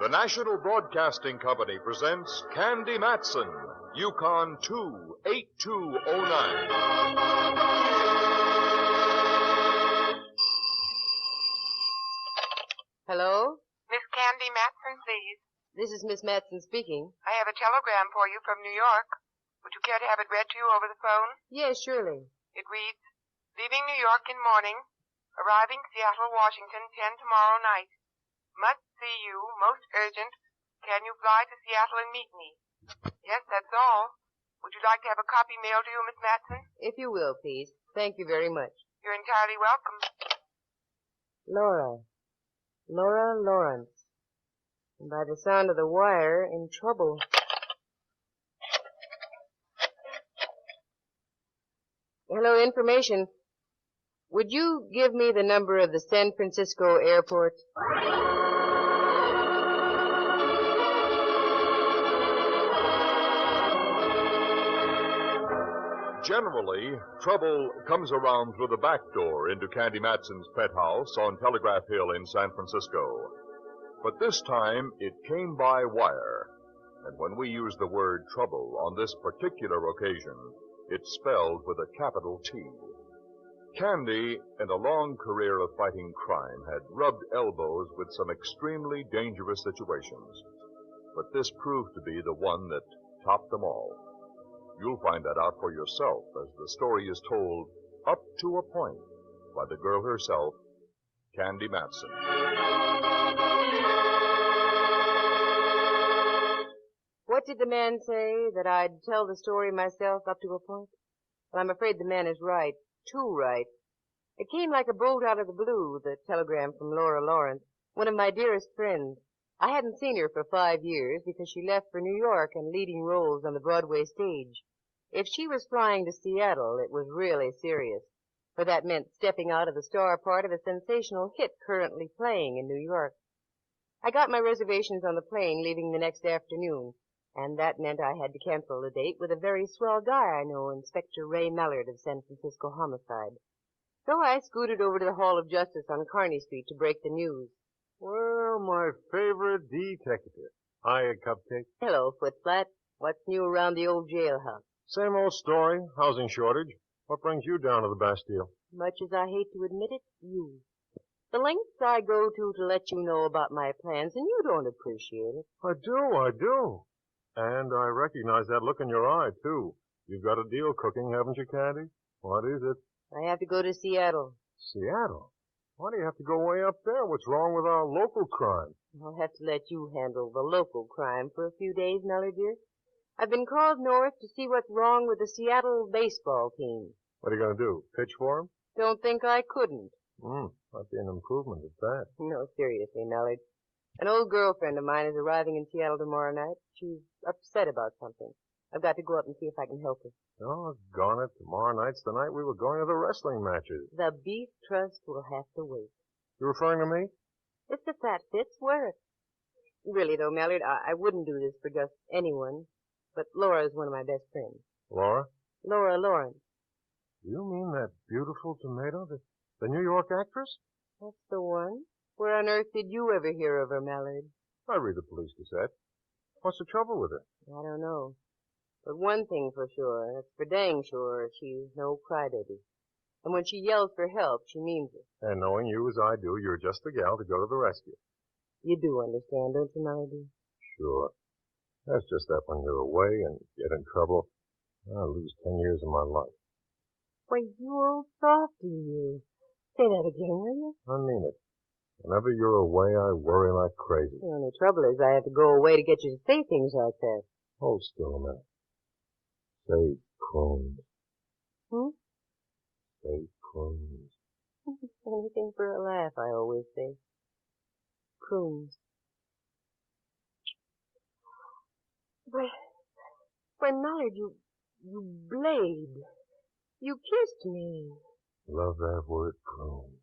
The National Broadcasting Company presents Candy Matson, Yukon 28209. Hello? Miss Candy Matson, please. This is Miss Matson speaking. I have a telegram for you from New York. Would you care to have it read to you over the phone? Yes, surely. It reads, leaving New York in morning, arriving Seattle, Washington, 10 tomorrow night. Must see you, most urgent. Can you fly to Seattle and meet me? Yes, that's all. Would you like to have a copy mailed to you, Miss Matson? If you will, please. Thank you very much. You're entirely welcome. Laura Lawrence. And by the sound of the wire, in trouble. Hello, information. Would you give me the number of the San Francisco airport? Generally, trouble comes around through the back door into Candy Matson's pet house on Telegraph Hill in San Francisco. But this time, it came by wire. And when we use the word trouble on this particular occasion, it's spelled with a capital T. Candy, in a long career of fighting crime, had rubbed elbows with some extremely dangerous situations. But this proved to be the one that topped them all. You'll find that out for yourself as the story is told up to a point by the girl herself, Candy Matson. What did the man say? That I'd tell the story myself up to a point? Well, I'm afraid the man is right. Too right. It came like a bolt out of the blue, the telegram from Laura Lawrence, one of my dearest friends. I hadn't seen her for 5 years because she left for New York and leading roles on the Broadway stage. If she was flying to Seattle, it was really serious, for that meant stepping out of the star part of a sensational hit currently playing in New York. I got my reservations on the plane leaving the next afternoon, and that meant I had to cancel the date with a very swell guy I know, Inspector Ray Mallard of San Francisco Homicide. So I scooted over to the Hall of Justice on Kearny Street to break the news. Well, my favorite detective. Hiya, Cupcake. Hello, Footflat. What's new around the old jailhouse? Same old story, housing shortage. What brings you down to the Bastille? Much as I hate to admit it, you. The lengths I go to let you know about my plans, and you don't appreciate it. I do. And I recognize that look in your eye, too. You've got a deal cooking, haven't you, Candy? What is it? I have to go to Seattle. Seattle? Why do you have to go way up there? What's wrong with our local crime? I'll have to let you handle the local crime for a few days, Nellie dear. I've been called north to see what's wrong with the Seattle baseball team. What are you going to do? Pitch for him? Don't think I couldn't. Might be an improvement at that. No, seriously, Mallard. An old girlfriend of mine is arriving in Seattle tomorrow night. She's upset about something. I've got to go up and see if I can help her. Doggone it. Tomorrow night's the night we were going to the wrestling matches. The Beef Trust will have to wait. You referring to me? If the fat fits, wear it. Really, though, Mallard, I wouldn't do this for just anyone. But Laura's one of my best friends. Laura? Laura Lawrence. You mean that beautiful tomato? The New York actress? That's the one. Where on earth did you ever hear of her, Mallard? I read the police gazette. What's the trouble with her? I don't know. But one thing for sure, that's for dang sure, she's no crybaby. And when she yells for help, she means it. And knowing you as I do, you're just the gal to go to the rescue. You do understand, don't you, Mallard? Sure. That's just that when you're away and get in trouble, I'll lose 10 years of my life. Why, you old softy, you. Say that again, will you? I mean it. Whenever you're away, I worry like crazy. The only trouble is I have to go away to get you to say things like that. Hold still a minute. Say prunes. Say prunes. Anything for a laugh, I always say. Prunes. Why, Mallard, you blade. You kissed me. Love that word, prune.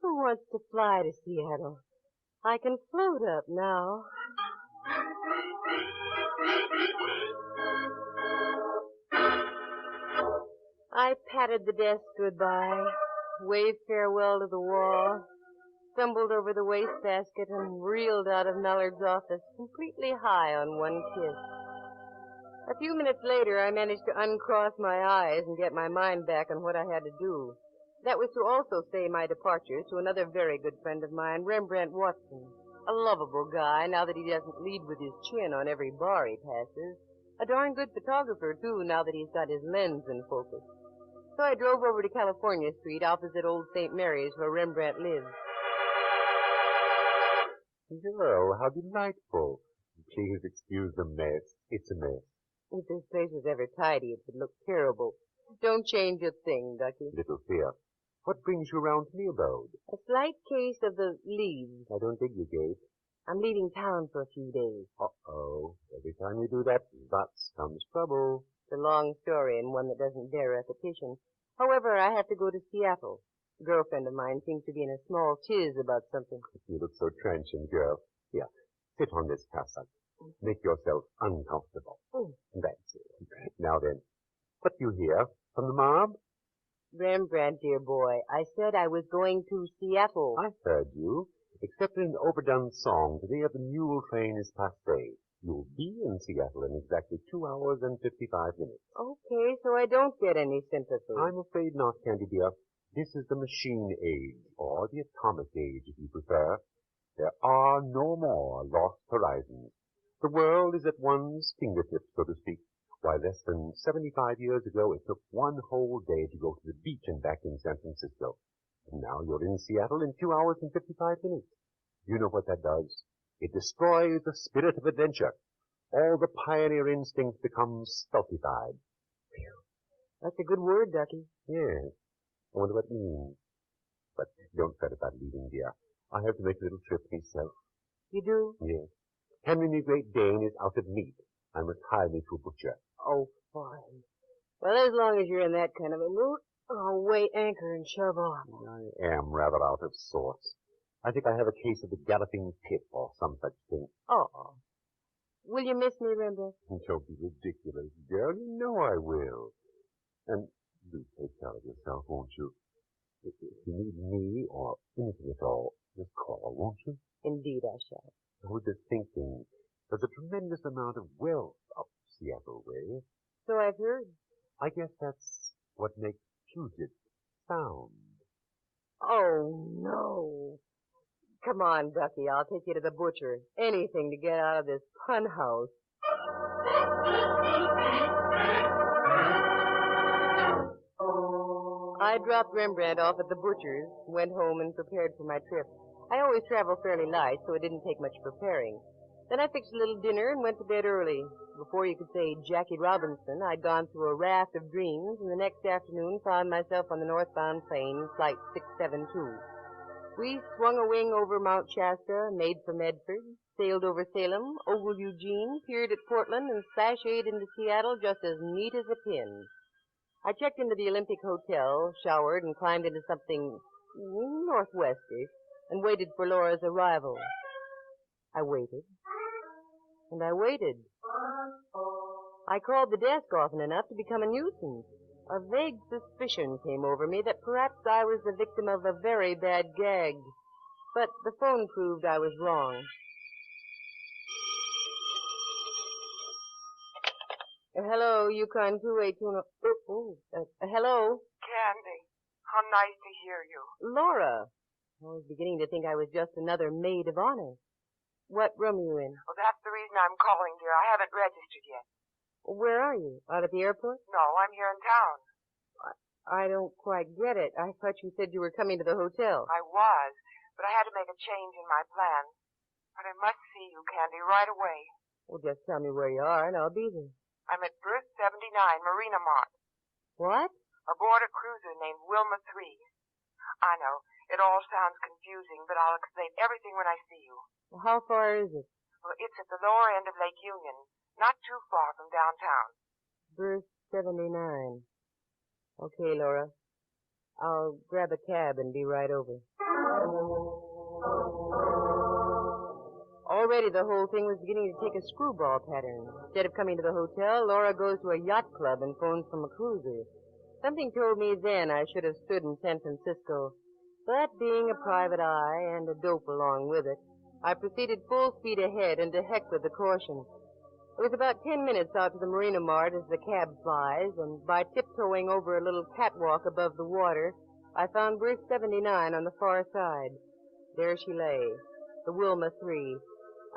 Who wants to fly to Seattle? I can float up now. I patted the desk goodbye, waved farewell to the wall, stumbled over the wastebasket, and reeled out of Mallard's office, completely high on one kiss. A few minutes later, I managed to uncross my eyes and get my mind back on what I had to do. That was to also say my departure to another very good friend of mine, Rembrandt Watson. A lovable guy, now that he doesn't lead with his chin on every bar he passes. A darn good photographer, too, now that he's got his lens in focus. So I drove over to California Street, opposite Old St. Mary's, where Rembrandt lives. Well, how delightful. Please excuse the mess. It's a mess. If this place was ever tidy, it would look terrible. Don't change a thing, Ducky. Little fear. What brings you round to me abode? A slight case of the leaves. I don't dig you, Gabe. I'm leaving town for a few days. Uh-oh. Every time you do that, thus comes trouble. It's a long story and one that doesn't bear repetition. However, I have to go to Seattle. A girlfriend of mine seems to be in a small tiz about something. You look so transient, girl. Here, sit on this cassock. Make yourself uncomfortable. That's it. Now then, what do you hear from the mob? Rembrandt, dear boy, I said I was going to Seattle. I heard you. Except in an overdone song, today the mule train is passé. You'll be in Seattle in exactly 2 hours and 55 minutes. Okay, so I don't get any sympathy. I'm afraid not, Candy dear. This is the machine age, or the atomic age, if you prefer. There are no more lost horizons. The world is at one's fingertips, so to speak. Why, less than 75 years ago, it took one whole day to go to the beach and back in San Francisco. And now you're in Seattle in 2 hours and 55 minutes. You know what that does? It destroys the spirit of adventure. All the pioneer instinct becomes stultified. That's a good word, Ducky. Yes. I wonder what it means. But don't fret about leaving, dear. I have to make a little trip myself. You do? Yes. Henry the Great Dane is out of meat. I must hire me to a butcher. Oh, fine. Well, as long as you're in that kind of a mood, I'll weigh anchor and shove off. I am rather out of sorts. I think I have a case of the galloping pip or some such thing. Oh. Will you miss me, Rembrandt? Don't be ridiculous, girl. You know I will. And do take care of yourself, won't you? If you need me or anything at all, just call, won't you? Indeed I shall. I was just thinking, there's a tremendous amount of wealth up Seattle way. So I've heard. I guess that's what makes Puget sound. Oh, no. Come on, Ducky. I'll take you to the butcher. Anything to get out of this pun house. I dropped Rembrandt off at the butcher's, went home and prepared for my trip. I always travel fairly light, so it didn't take much preparing. Then I fixed a little dinner and went to bed early. Before you could say Jackie Robinson, I'd gone through a raft of dreams, and the next afternoon found myself on the northbound plane, flight 672. We swung a wing over Mount Shasta, made for Medford, sailed over Salem, ogled Eugene, peered at Portland, and sashayed into Seattle just as neat as a pin. I checked into the Olympic Hotel, showered, and climbed into something northwestish, and waited for Laura's arrival. I waited. And I waited. I called the desk often enough to become a nuisance. A vague suspicion came over me that perhaps I was the victim of a very bad gag. But the phone proved I was wrong. Hello, Yukon 282. Hello? Candy, how nice to hear you. Laura. I was beginning to think I was just another maid of honor. What room are you in? Well, that's the reason I'm calling, dear. I haven't registered yet. Where are you? Out at the airport? No, I'm here in town. I don't quite get it. I thought you said you were coming to the hotel. I was, but I had to make a change in my plans. But I must see you, Candy, right away. Well, just tell me where you are, and I'll be there. I'm at berth 79, Marina Mart. What? Aboard a cruiser named Wilma 3. I know, it all sounds confusing, but I'll explain everything when I see you. Well, how far is it? Well, it's at the lower end of Lake Union, not too far from downtown. Berth 79. Okay, Laura. I'll grab a cab and be right over. Already the whole thing was beginning to take a screwball pattern. Instead of coming to the hotel, Laura goes to a yacht club and phones from a cruiser. Something told me then I should have stood in San Francisco. But being a private eye and a dope along with it, I proceeded full speed ahead and to heck with the caution. It was about 10 minutes out to the Marina Mart as the cab flies, and by tiptoeing over a little catwalk above the water, I found berth 79 on the far side. There she lay, the Wilma 3,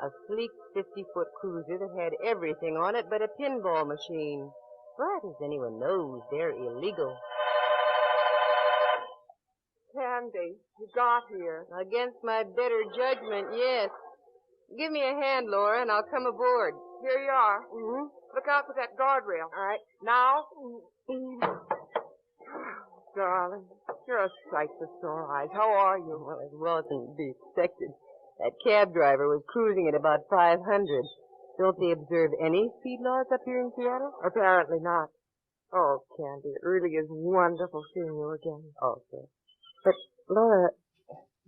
a sleek 50-foot cruiser that had everything on it but a pinball machine. But as anyone knows, they're illegal. Candy, you got here. Against my better judgment, yes. Give me a hand, Laura, and I'll come aboard. Here you are. Mm-hmm. Look out for that guardrail. All right. Now. Darling, you're a sight for sore eyes. How are you? Well, it wasn't to be expected. That cab driver was cruising at about 500. Don't they observe any speed laws up here in Seattle? Apparently not. Oh, Candy, it really is wonderful seeing you again. Okay. But, Laura,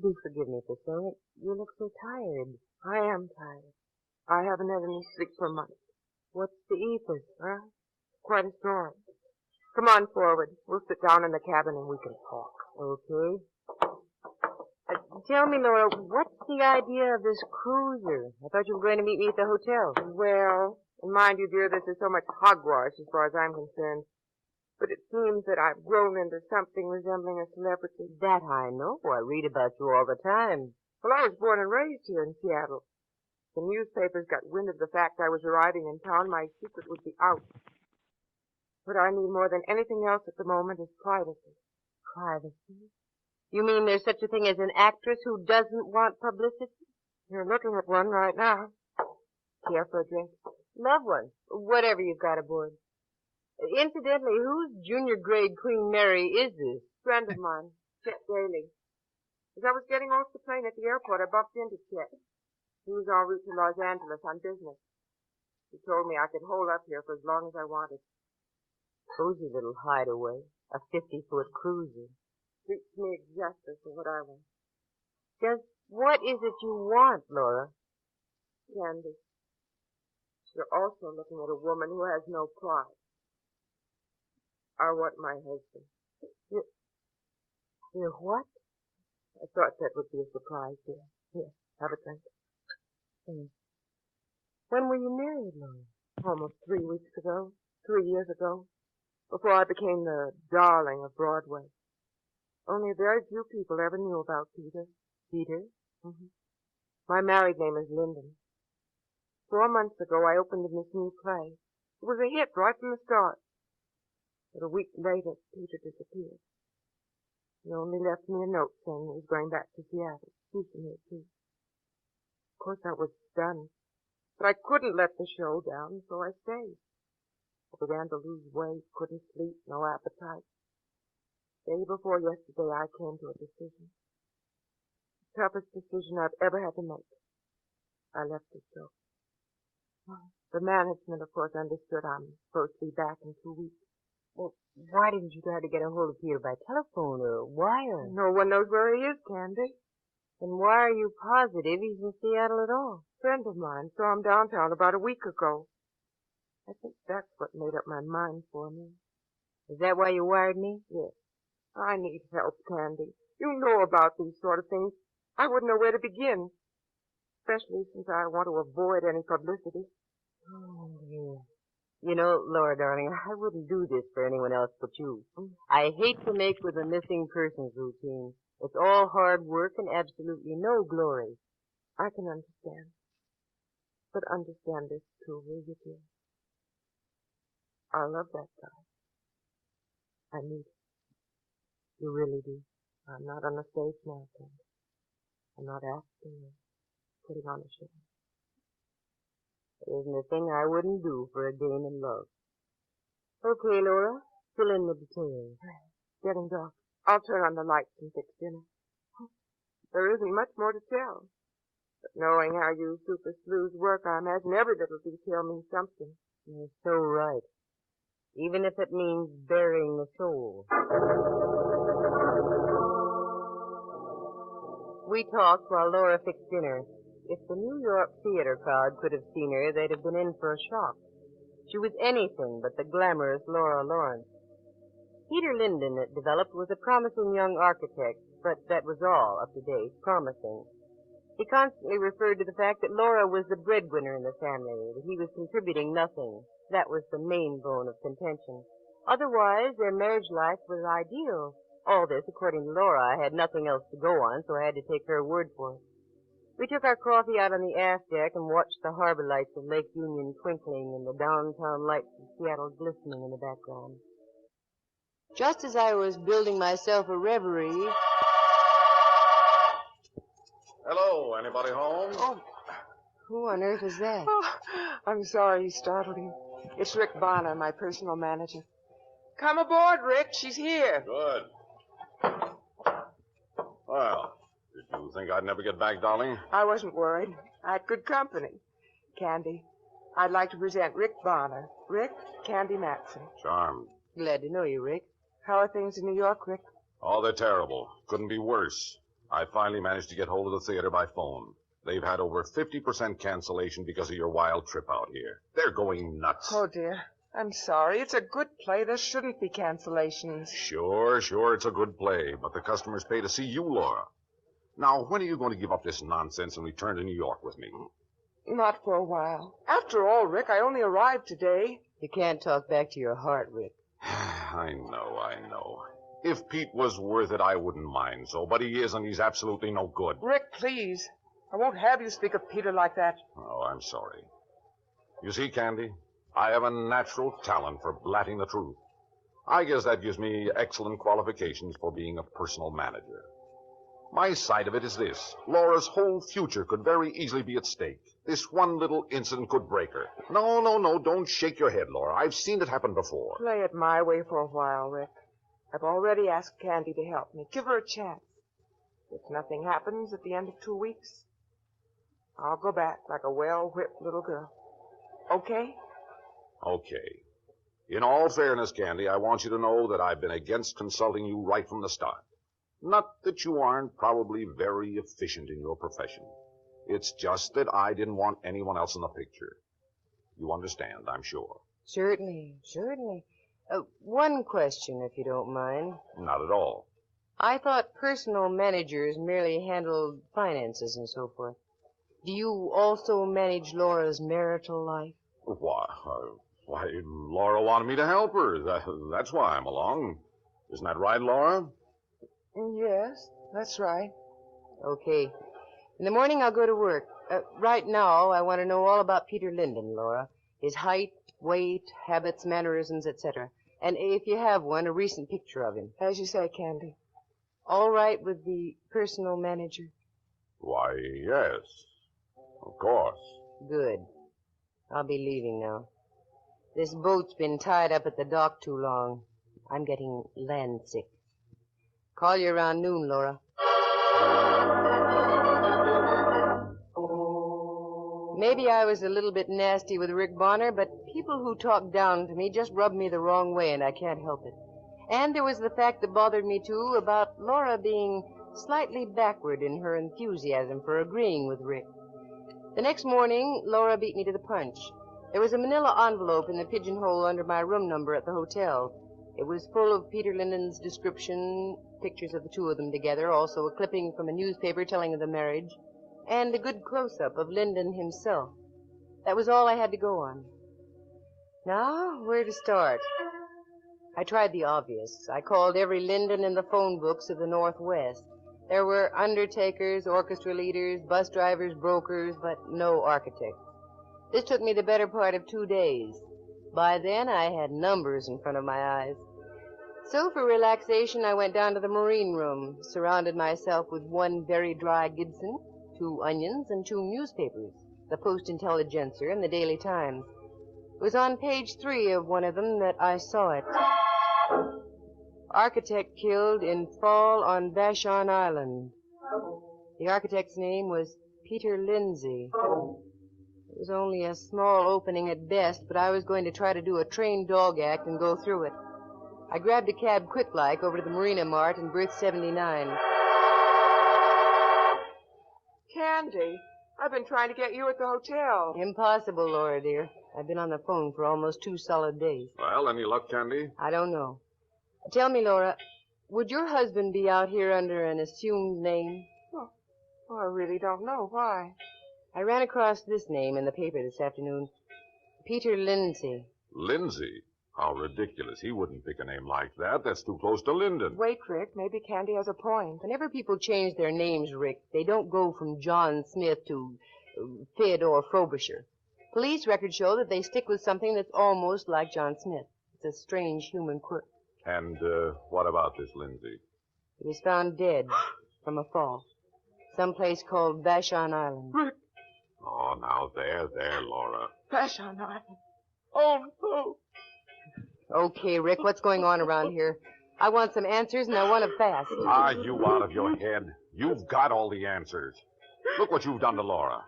do forgive me for saying it. You look so tired. I am tired. I haven't had any sleep for months. What's the ethos? Huh? Quite a story. Come on forward. We'll sit down in the cabin and we can talk. Okay. Tell me, Laura, what's the idea of this cruiser? I thought you were going to meet me at the hotel. Well, and mind you, dear, this is so much hogwash as far as I'm concerned. But it seems that I've grown into something resembling a celebrity. That I know. I read about you all the time. Well, I was born and raised here in Seattle. The newspapers got wind of the fact I was arriving in town, my secret would be out. What I need more than anything else at the moment is privacy. Privacy? You mean there's such a thing as an actress who doesn't want publicity? You're looking at one right now. Care for a drink? Love one. Whatever you've got aboard. Incidentally, whose junior grade Queen Mary is this? Friend of mine, Chet Daly. As I was getting off the plane at the airport, I bumped into Chet. He was en route to Los Angeles on business. He told me I could hold up here for as long as I wanted. Cozy little hideaway. A 50-foot cruiser. Suits me exactly for what I want. Just what is it you want, Laura? Candy. You're also looking at a woman who has no pride. I want my husband. You're what? I thought that would be a surprise, dear. Here, have a drink. When were you married, Laura? Almost 3 weeks ago. 3 years ago. Before I became the darling of Broadway. Only a very few people ever knew about Peter. Peter? Mm-hmm. My married name is Lyndon. 4 months ago, I opened in this new play. It was a hit right from the start. But a week later, Peter disappeared. He only left me a note saying he was going back to Seattle. He's from here, too. Of course, I was stunned. But I couldn't let the show down, so I stayed. I began to lose weight, couldn't sleep, no appetite. Day before yesterday, I came to a decision. The toughest decision I've ever had to make. I left the show. The management, of course, understood I'm supposed to be back in 2 weeks. Well, why didn't you try to get a hold of Peter by telephone or wire? No one knows where he is, Candy. Then why are you positive he's in Seattle at all? A friend of mine saw him downtown about a week ago. I think that's what made up my mind for me. Is that why you wired me? Yes. I need help, Candy. You know about these sort of things. I wouldn't know where to begin. Especially since I want to avoid any publicity. Oh, dear. You know, Laura, darling, I wouldn't do this for anyone else but you. I hate to make with a missing persons routine. It's all hard work and absolutely no glory. I can understand. But understand this too, will you, dear? I love that guy. I need it. You really do. I'm not on the stage now, Candy. I'm not acting or putting on a show. There isn't a thing I wouldn't do for a dame in love. Okay, Laura, fill in the details. Getting dark. I'll turn on the lights and fix dinner. There isn't much more to tell. But knowing how you super sleuths work, I imagine every little detail means something. You're so right. Even if it means burying the soul. We talked while Laura fixed dinner. If the New York theater crowd could have seen her, they'd have been in for a shock. She was anything but the glamorous Laura Lawrence. Peter Linden, it developed, was a promising young architect, but that was all, up to date, promising. He constantly referred to the fact that Laura was the breadwinner in the family, that he was contributing nothing. That was the main bone of contention. Otherwise, their marriage life was ideal. All this, according to Laura, I had nothing else to go on, so I had to take her word for it. We took our coffee out on the aft deck and watched the harbor lights of Lake Union twinkling and the downtown lights of Seattle glistening in the background. Just as I was building myself a reverie... Hello, anybody home? Oh, Who on earth is that? oh, I'm sorry you startled you. It's Rick Bonner, my personal manager. Come aboard, Rick. She's here. Good. Well, did you think I'd never get back, darling? I wasn't worried. I had good company. Candy, I'd like to present Rick Bonner. Rick, Candy Matson. Charmed. Glad to know you, Rick. How are things in New York, Rick? Oh, they're terrible. Couldn't be worse. I finally managed to get hold of the theater by phone. They've had over 50% cancellation because of your wild trip out here. They're going nuts. Oh, dear. I'm sorry. It's a good play. There shouldn't be cancellations. Sure, it's a good play, but the customers pay to see you, Laura. Now, when are you going to give up this nonsense and return to New York with me? Not for a while. After all, Rick, I only arrived today. You can't talk back to your heart, Rick. I know. If Pete was worth it, I wouldn't mind so, but he isn't. He's absolutely no good. Rick, please. I won't have you speak of Peter like that. Oh, I'm sorry. You see, Candy, I have a natural talent for blatting the truth. I guess that gives me excellent qualifications for being a personal manager. My side of it is this. Laura's whole future could very easily be at stake. This one little incident could break her. No, don't shake your head, Laura. I've seen it happen before. Play it my way for a while, Rick. I've already asked Candy to help me. Give her a chance. If nothing happens at the end of 2 weeks, I'll go back like a well-whipped little girl. Okay? Okay. In all fairness, Candy, I want you to know that I've been against consulting you right from the start. Not that you aren't probably very efficient in your profession. It's just that I didn't want anyone else in the picture. You understand, I'm sure. Certainly. One question, if you don't mind. Not at all. I thought personal managers merely handled finances and so forth. Do you also manage Laura's marital life? Why, Laura wanted me to help her. That's why I'm along. Isn't that right, Laura? Yes, that's right. Okay. In the morning, I'll go to work. Right now, I want to know all about Peter Linden, Laura. His height, weight, habits, mannerisms, etc. And if you have one, a recent picture of him. As you say, Candy. All right with the personal manager? Why, yes. Of course. Good. I'll be leaving now. This boat's been tied up at the dock too long. I'm getting land sick. Call you around noon, Laura. Maybe I was a little bit nasty with Rick Bonner, but people who talk down to me just rub me the wrong way, and I can't help it. And there was the fact that bothered me, too, about Laura being slightly backward in her enthusiasm for agreeing with Rick. The next morning, Laura beat me to the punch. There was a manila envelope in the pigeonhole under my room number at the hotel. It was full of Peter Linden's description, pictures of the two of them together, also a clipping from a newspaper telling of the marriage, and a good close-up of Linden himself. That was all I had to go on. Now, where to start? I tried the obvious. I called every Linden in the phone books of the Northwest. There were undertakers, orchestra leaders, bus drivers, brokers, but no architects. This took me the better part of 2 days. By then, I had numbers in front of my eyes. So for relaxation, I went down to the marine room, surrounded myself with one very dry Gibson, 2 onions, and 2 newspapers, the Post-Intelligencer and the Daily Times. It was on page 3 of one of them that I saw it. Architect killed in fall on Vashon Island. The architect's name was Peter Lindsay. It was only a small opening at best, but I was going to try to do a trained dog act and go through it. I grabbed a cab quick-like over to the Marina Mart in berth 79. Candy, I've been trying to get you at the hotel. Impossible, Laura, dear. I've been on the phone for almost 2 solid days. Well, any luck, Candy? I don't know. Tell me, Laura, would your husband be out here under an assumed name? Oh, I really don't know. Why? I ran across this name in the paper this afternoon. Peter Lindsay. Lindsay? How ridiculous. He wouldn't pick a name like that. That's too close to Linden. Wait, Rick. Maybe Candy has a point. Whenever people change their names, Rick, they don't go from John Smith to Theodore Frobisher. Police records show that they stick with something that's almost like John Smith. It's a strange human quirk. And what about this Lindsay? He was found dead from a fall. Someplace called Vashon Island. Rick. Oh, now there, Laura. Vashon Island. Oh, no. Okay, Rick, what's going on around here? I want some answers, and I want them fast. Are you out of your head? You've got all the answers. Look what you've done to Laura.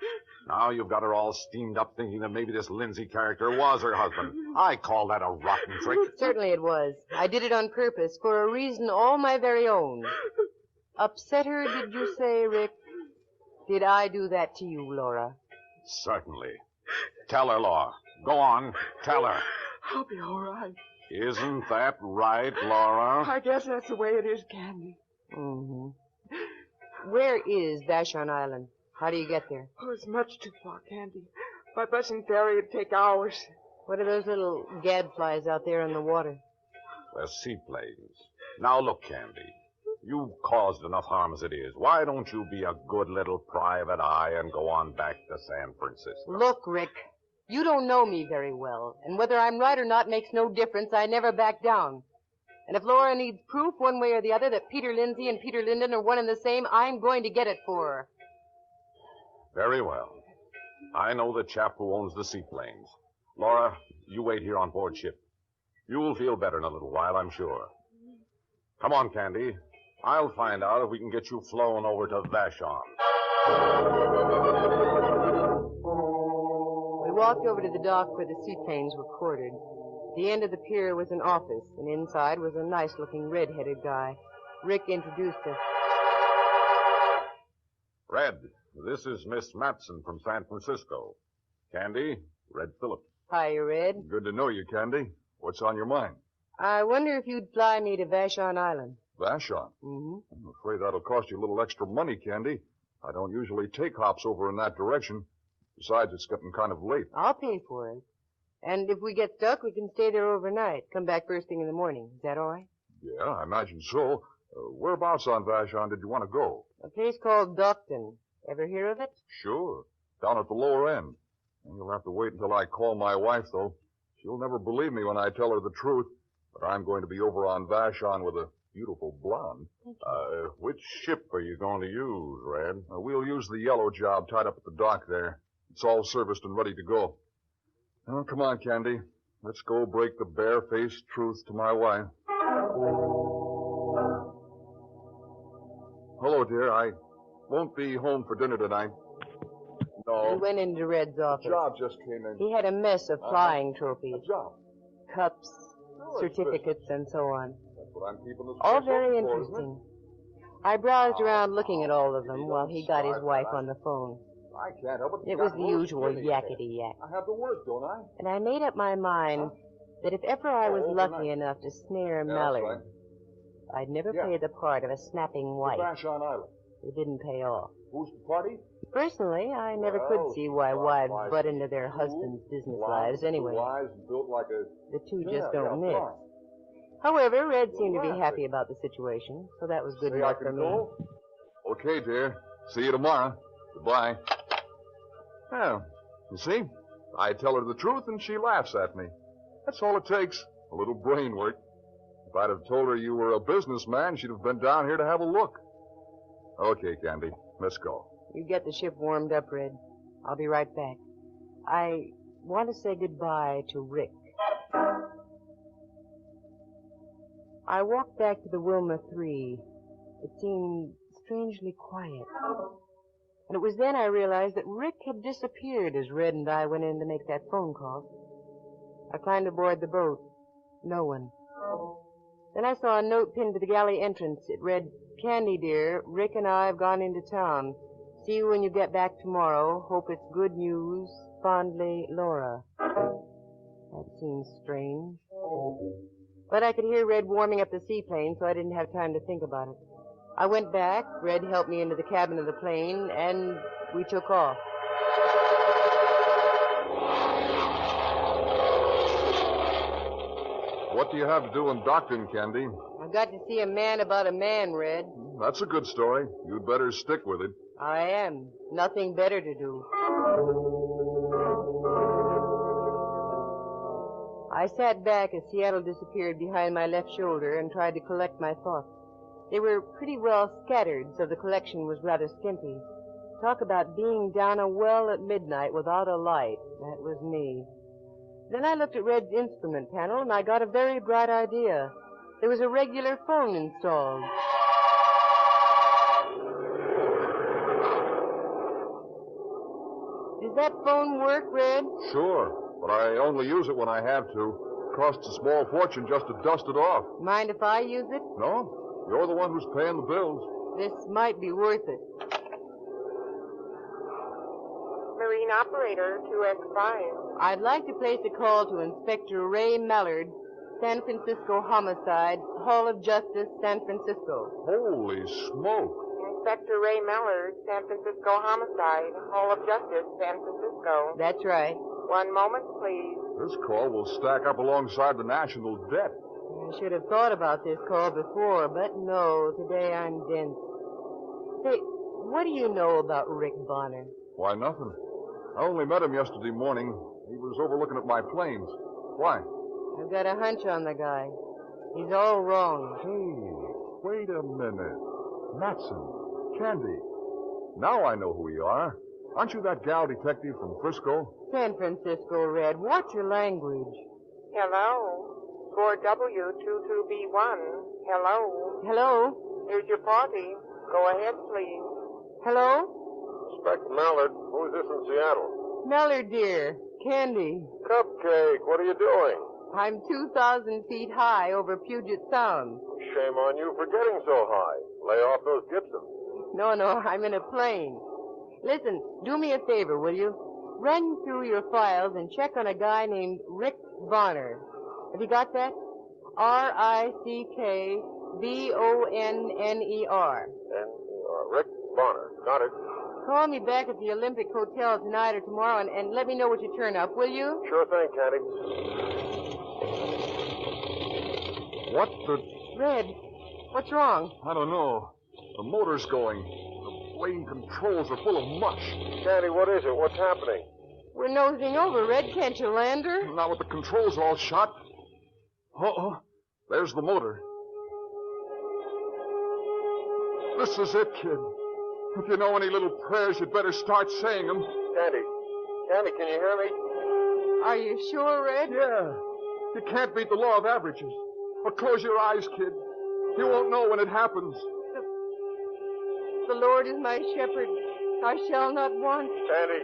Now you've got her all steamed up thinking that maybe this Lindsay character was her husband. I call that a rotten trick. Certainly it was. I did it on purpose, for a reason all my very own. Upset her, did you say, Rick? Did I do that to you, Laura? Certainly. Tell her, Laura. Go on, tell her. I'll be all right. Isn't that right, Laura? I guess that's the way it is, Candy. Mm-hmm. Where is Vashon Island? How do you get there? Oh, it's much too far, Candy. By bus and ferry, it'd take hours. What are those little gadflies out there in the water? They're seaplanes. Now look, Candy. You've caused enough harm as it is. Why don't you be a good little private eye and go on back to San Francisco? Look, Rick, you don't know me very well, and whether I'm right or not makes no difference. I never back down. And if Laura needs proof one way or the other that Peter Lindsay and Peter Linden are one and the same, I'm going to get it for her. Very well. I know the chap who owns the seaplanes. Laura, you wait here on board ship. You'll feel better in a little while, I'm sure. Come on, Candy. I'll find out if we can get you flown over to Vashon. We walked over to the dock where the seaplanes were quartered. At the end of the pier was an office, and inside was a nice-looking red-headed guy. Rick introduced us. Red, this is Miss Matson from San Francisco. Candy, Red Phillips. Hi, Red. Good to know you, Candy. What's on your mind? I wonder if you'd fly me to Vashon Island. Vashon? Mm-hmm. I'm afraid that'll cost you a little extra money, Candy. I don't usually take hops over in that direction. Besides, it's getting kind of late. I'll pay for it. And if we get stuck, we can stay there overnight. Come back first thing in the morning. Is that all right? Yeah, I imagine so. Whereabouts on Vashon did you want to go? A place called Docton. Ever hear of it? Sure. Down at the lower end. And you'll have to wait until I call my wife, though. She'll never believe me when I tell her the truth. But I'm going to be over on Vashon with a beautiful blonde. Which ship are you going to use, Red? We'll use the yellow job tied up at the dock there. It's all serviced and ready to go. Oh, come on, Candy. Let's go break the bare-faced truth to my wife. Hello, dear. I won't be home for dinner tonight. No. We went into Red's office. A job just came in. He had a mess of flying trophies. A job. Cups, certificates, and so on. That's what I'm keeping this All place very open for, isn't it? interesting. I browsed around looking at all of them while he got his wife on the phone. I can't help it. It was the usual yakety yak. I have to work, don't I? And I made up my mind that if ever I was lucky enough to snare Mallard, right. I'd never play the part of a snapping wife. Vashon Island. It didn't pay off. Who's the party? Personally, I never could see why wives butt into their husbands' business lives anyway. Wise and built like a... The two just don't mix. However, Red seemed to be happy about the situation, so that was good enough for me. Go? Okay, dear. See you tomorrow. Goodbye. Well, you see, I tell her the truth and she laughs at me. That's all it takes. A little brain work. If I'd have told her you were a businessman, she'd have been down here to have a look. Okay, Candy, let's go. You get the ship warmed up, Red. I'll be right back. I want to say goodbye to Rick. I walked back to the Wilma 3. It seemed strangely quiet. And it was then I realized that Rick had disappeared as Red and I went in to make that phone call. I climbed aboard the boat. No one. Then I saw a note pinned to the galley entrance. It read, "Candy, dear, Rick and I have gone into town. See you when you get back tomorrow. Hope it's good news. Fondly, Laura." That seems strange. But I could hear Red warming up the seaplane, so I didn't have time to think about it. I went back, Red helped me into the cabin of the plane, and we took off. What do you have to do in docking, Candy? I've got to see a man about a man, Red. That's a good story. You'd better stick with it. I am. Nothing better to do. I sat back as Seattle disappeared behind my left shoulder and tried to collect my thoughts. They were pretty well scattered, so the collection was rather skimpy. Talk about being down a well at midnight without a light. That was me. Then I looked at Red's instrument panel, and I got a very bright idea. There was a regular phone installed. Does that phone work, Red? Sure, but I only use it when I have to. It costs a small fortune just to dust it off. Mind if I use it? No? You're the one who's paying the bills. This might be worth it. Marine operator 2X5. I'd like to place a call to Inspector Ray Mallard, San Francisco Homicide, Hall of Justice, San Francisco. Holy smoke. Inspector Ray Mallard, San Francisco Homicide, Hall of Justice, San Francisco. That's right. 1 moment, please. This call will stack up alongside the national debt. I should have thought about this call before, but no, today I'm dense. Say, what do you know about Rick Bonner? Why, nothing. I only met him yesterday morning. He was overlooking at my planes. Why? I've got a hunch on the guy. He's all wrong. Hey, wait a minute. Matson, Candy. Now I know who you are. Aren't you that gal detective from Frisco? San Francisco, Red. Watch your language. Hello. 4W22B1. Hello. Hello? Here's your party. Go ahead, please. Hello? Inspector Mallard, who is this in Seattle? Mallard, dear. Candy. Cupcake, what are you doing? I'm 2,000 feet high over Puget Sound. Shame on you for getting so high. Lay off those Gibsons. No, I'm in a plane. Listen, do me a favor, will you? Run through your files and check on a guy named Rick Bonner. Have you got that? R-I-C-K-B-O-N-N-E-R. N-E-R. Rick Bonner. Got it. Call me back at the Olympic Hotel tonight or tomorrow and let me know what you turn up, will you? Sure thing, Candy. What the... Red, what's wrong? I don't know. The motor's going. The plane controls are full of mush. Candy, what is it? What's happening? We're nosing over, Red. Can't you land her? Now with the controls all shot. Uh-oh. There's the motor. This is it, kid. If you know any little prayers, you'd better start saying them. Candy, can you hear me? Are you sure, Red? Yeah. You can't beat the law of averages. But close your eyes, kid. You won't know when it happens. The Lord is my shepherd. I shall not want. Sandy,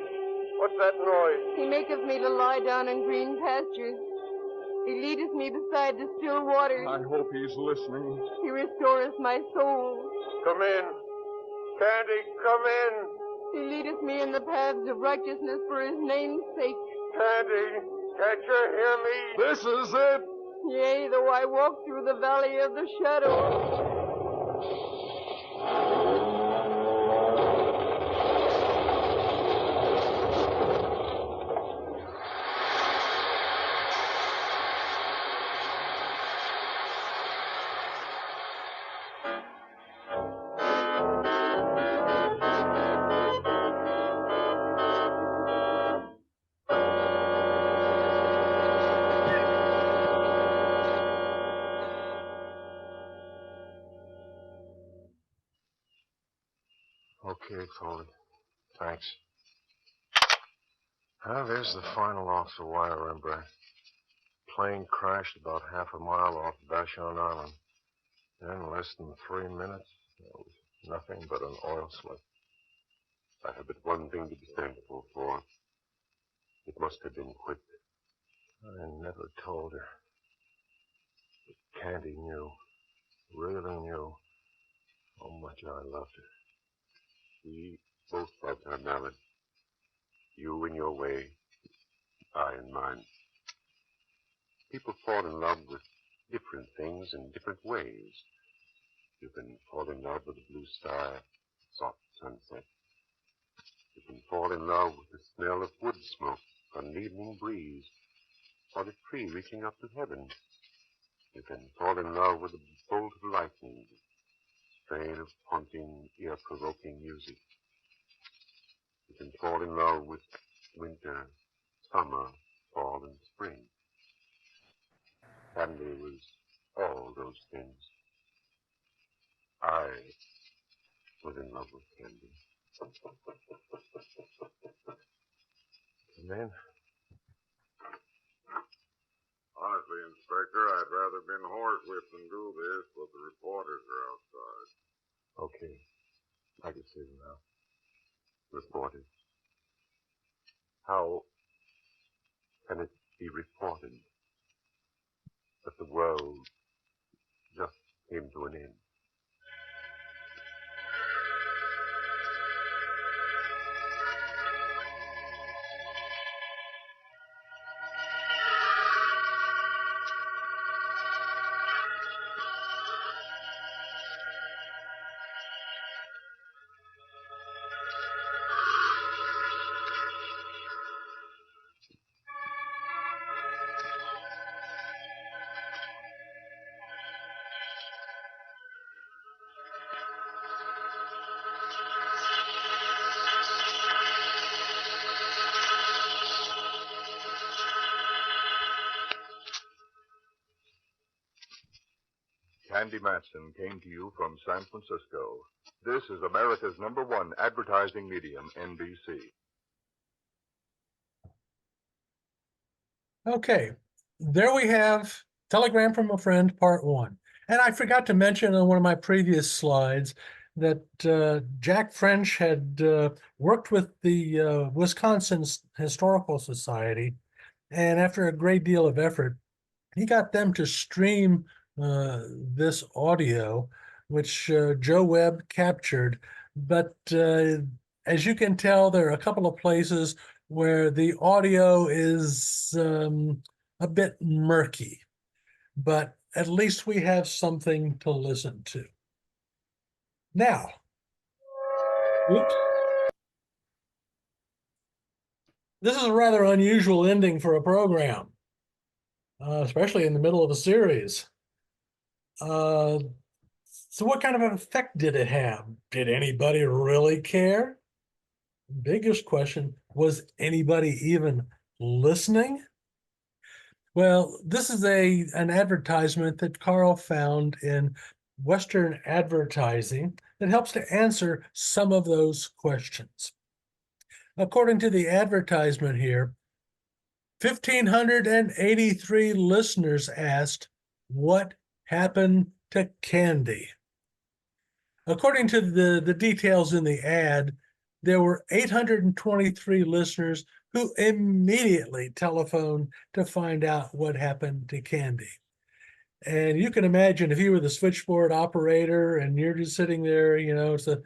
what's that noise? He maketh me to lie down in green pastures. He leadeth me beside the still waters. I hope he's listening. He restoreth my soul. Come in. Sandy, come in. He leadeth me in the paths of righteousness for his name's sake. Sandy, can't you hear me? This is it. Yea, though I walk through the valley of the shadow. Okay, Foley. Thanks. Ah, there's the final off the wire, Rembrandt. Plane crashed about half a mile off Vashon Island. In less than 3 minutes, there was nothing but an oil slick. I have but one thing to be thankful for. It must have been quick. I never told her. But Candy knew, really knew, how much I loved her. We both loved her, Mallet. You in your way, I in mine. People fall in love with different things in different ways. You can fall in love with a blue sky, soft sunset. You can fall in love with the smell of wood smoke on an evening breeze, or a tree reaching up to heaven. You can fall in love with a bolt of lightning, strain of haunting, ear-provoking music. You can fall in love with winter, summer, fall, and spring. Candy was all those things. I was in love with Candy. And then, Honestly, Inspector, I'd rather been horsewhipped than do this, but the reporters are outside. okay, I can see them now. Reported. How can it be reported that the world just came to an end? Candy Matson came to you from San Francisco. This is America's #1 advertising medium, NBC. Okay, there we have Telegram from a Friend, Part 1. And I forgot to mention on one of my previous slides that Jack French had worked with the Wisconsin Historical Society, and after a great deal of effort, he got them to stream this audio, which Joe Webb captured. But as you can tell, there are a couple of places where the audio is a bit murky, but at least we have something to listen to. Now, oops. This is a rather unusual ending for a program, especially in the middle of a series. So what kind of an effect did it have? Did anybody really care? Biggest question, was anybody even listening? Well, this is an advertisement that Karl found in Western Advertising that helps to answer some of those questions. According to the advertisement here, 1,583 listeners asked, what happened to Candy? According to the details in the ad, there were 823 listeners who immediately telephoned to find out what happened to Candy. And you can imagine if you were the switchboard operator and you're just sitting there, it's a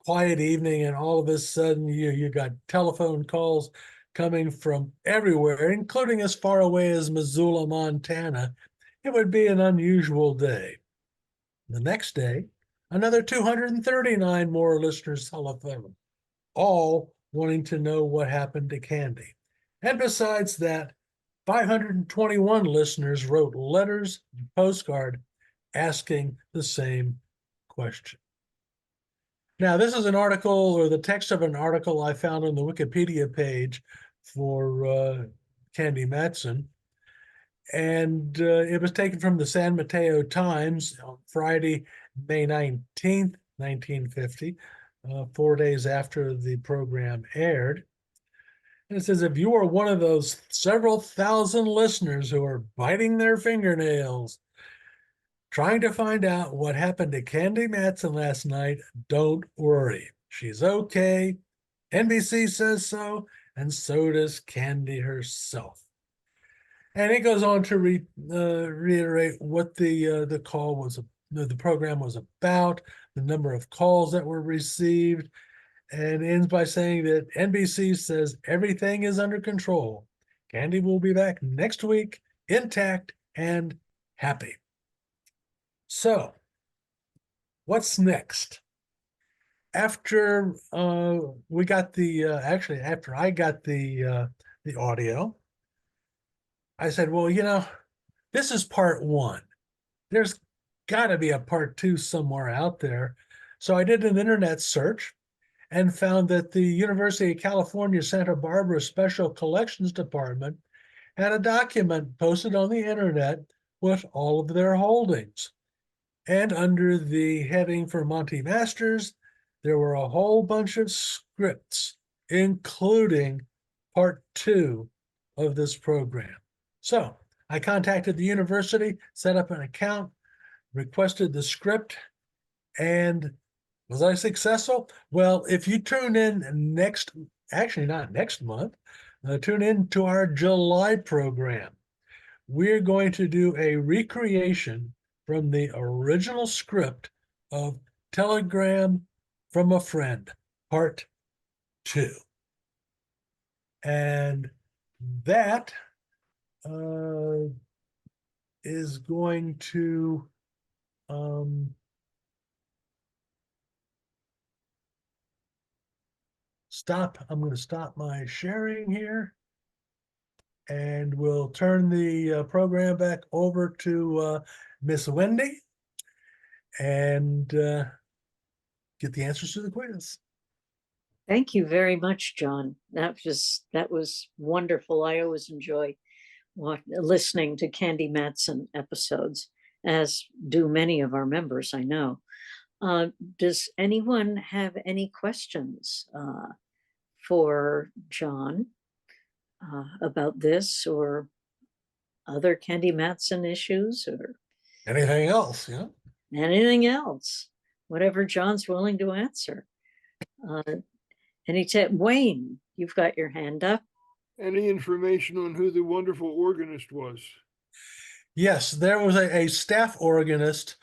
quiet evening, and all of a sudden you got telephone calls coming from everywhere, including as far away as Missoula, Montana. It would be an unusual day. The next day, another 239 more listeners telephoned, all wanting to know what happened to Candy. And besides that, 521 listeners wrote letters and postcard asking the same question. Now, this is an article, or the text of an article I found on the Wikipedia page for Candy Matson. And it was taken from the San Mateo Times on Friday, May 19th, 1950, 4 days after the program aired. And it says, if you are one of those several thousand listeners who are biting their fingernails trying to find out what happened to Candy Matson last night, don't worry. She's okay. NBC says so, and so does Candy herself. And it goes on to reiterate what the call was, the program was about, the number of calls that were received, and ends by saying that NBC says everything is under control. Candy will be back next week, intact and happy. So, what's next? After we got after I got the audio, I said, well, this is part one. There's got to be a part two somewhere out there. So I did an internet search and found that the University of California, Santa Barbara Special Collections Department had a document posted on the internet with all of their holdings. And under the heading for Monty Masters, there were a whole bunch of scripts, including part two of this program. So I contacted the university, set up an account, requested the script, and was I successful? Well, if you tune in not next month, tune in to our July program. We're going to do a recreation from the original script of Telegram from a Friend, part 2. And that is going to stop. I'm going to stop my sharing here, and we'll turn the program back over to Miss Wendy and get the answers to the quiz. Thank you very much, John. That was wonderful. I always enjoy listening to Candy Matson episodes, as do many of our members, I know. Does anyone have any questions for John about this or other Candy Matson issues or anything else? Yeah. Anything else? Whatever John's willing to answer. Wayne, you've got your hand up. Any information on who the wonderful organist was? Yes, there was a staff organist,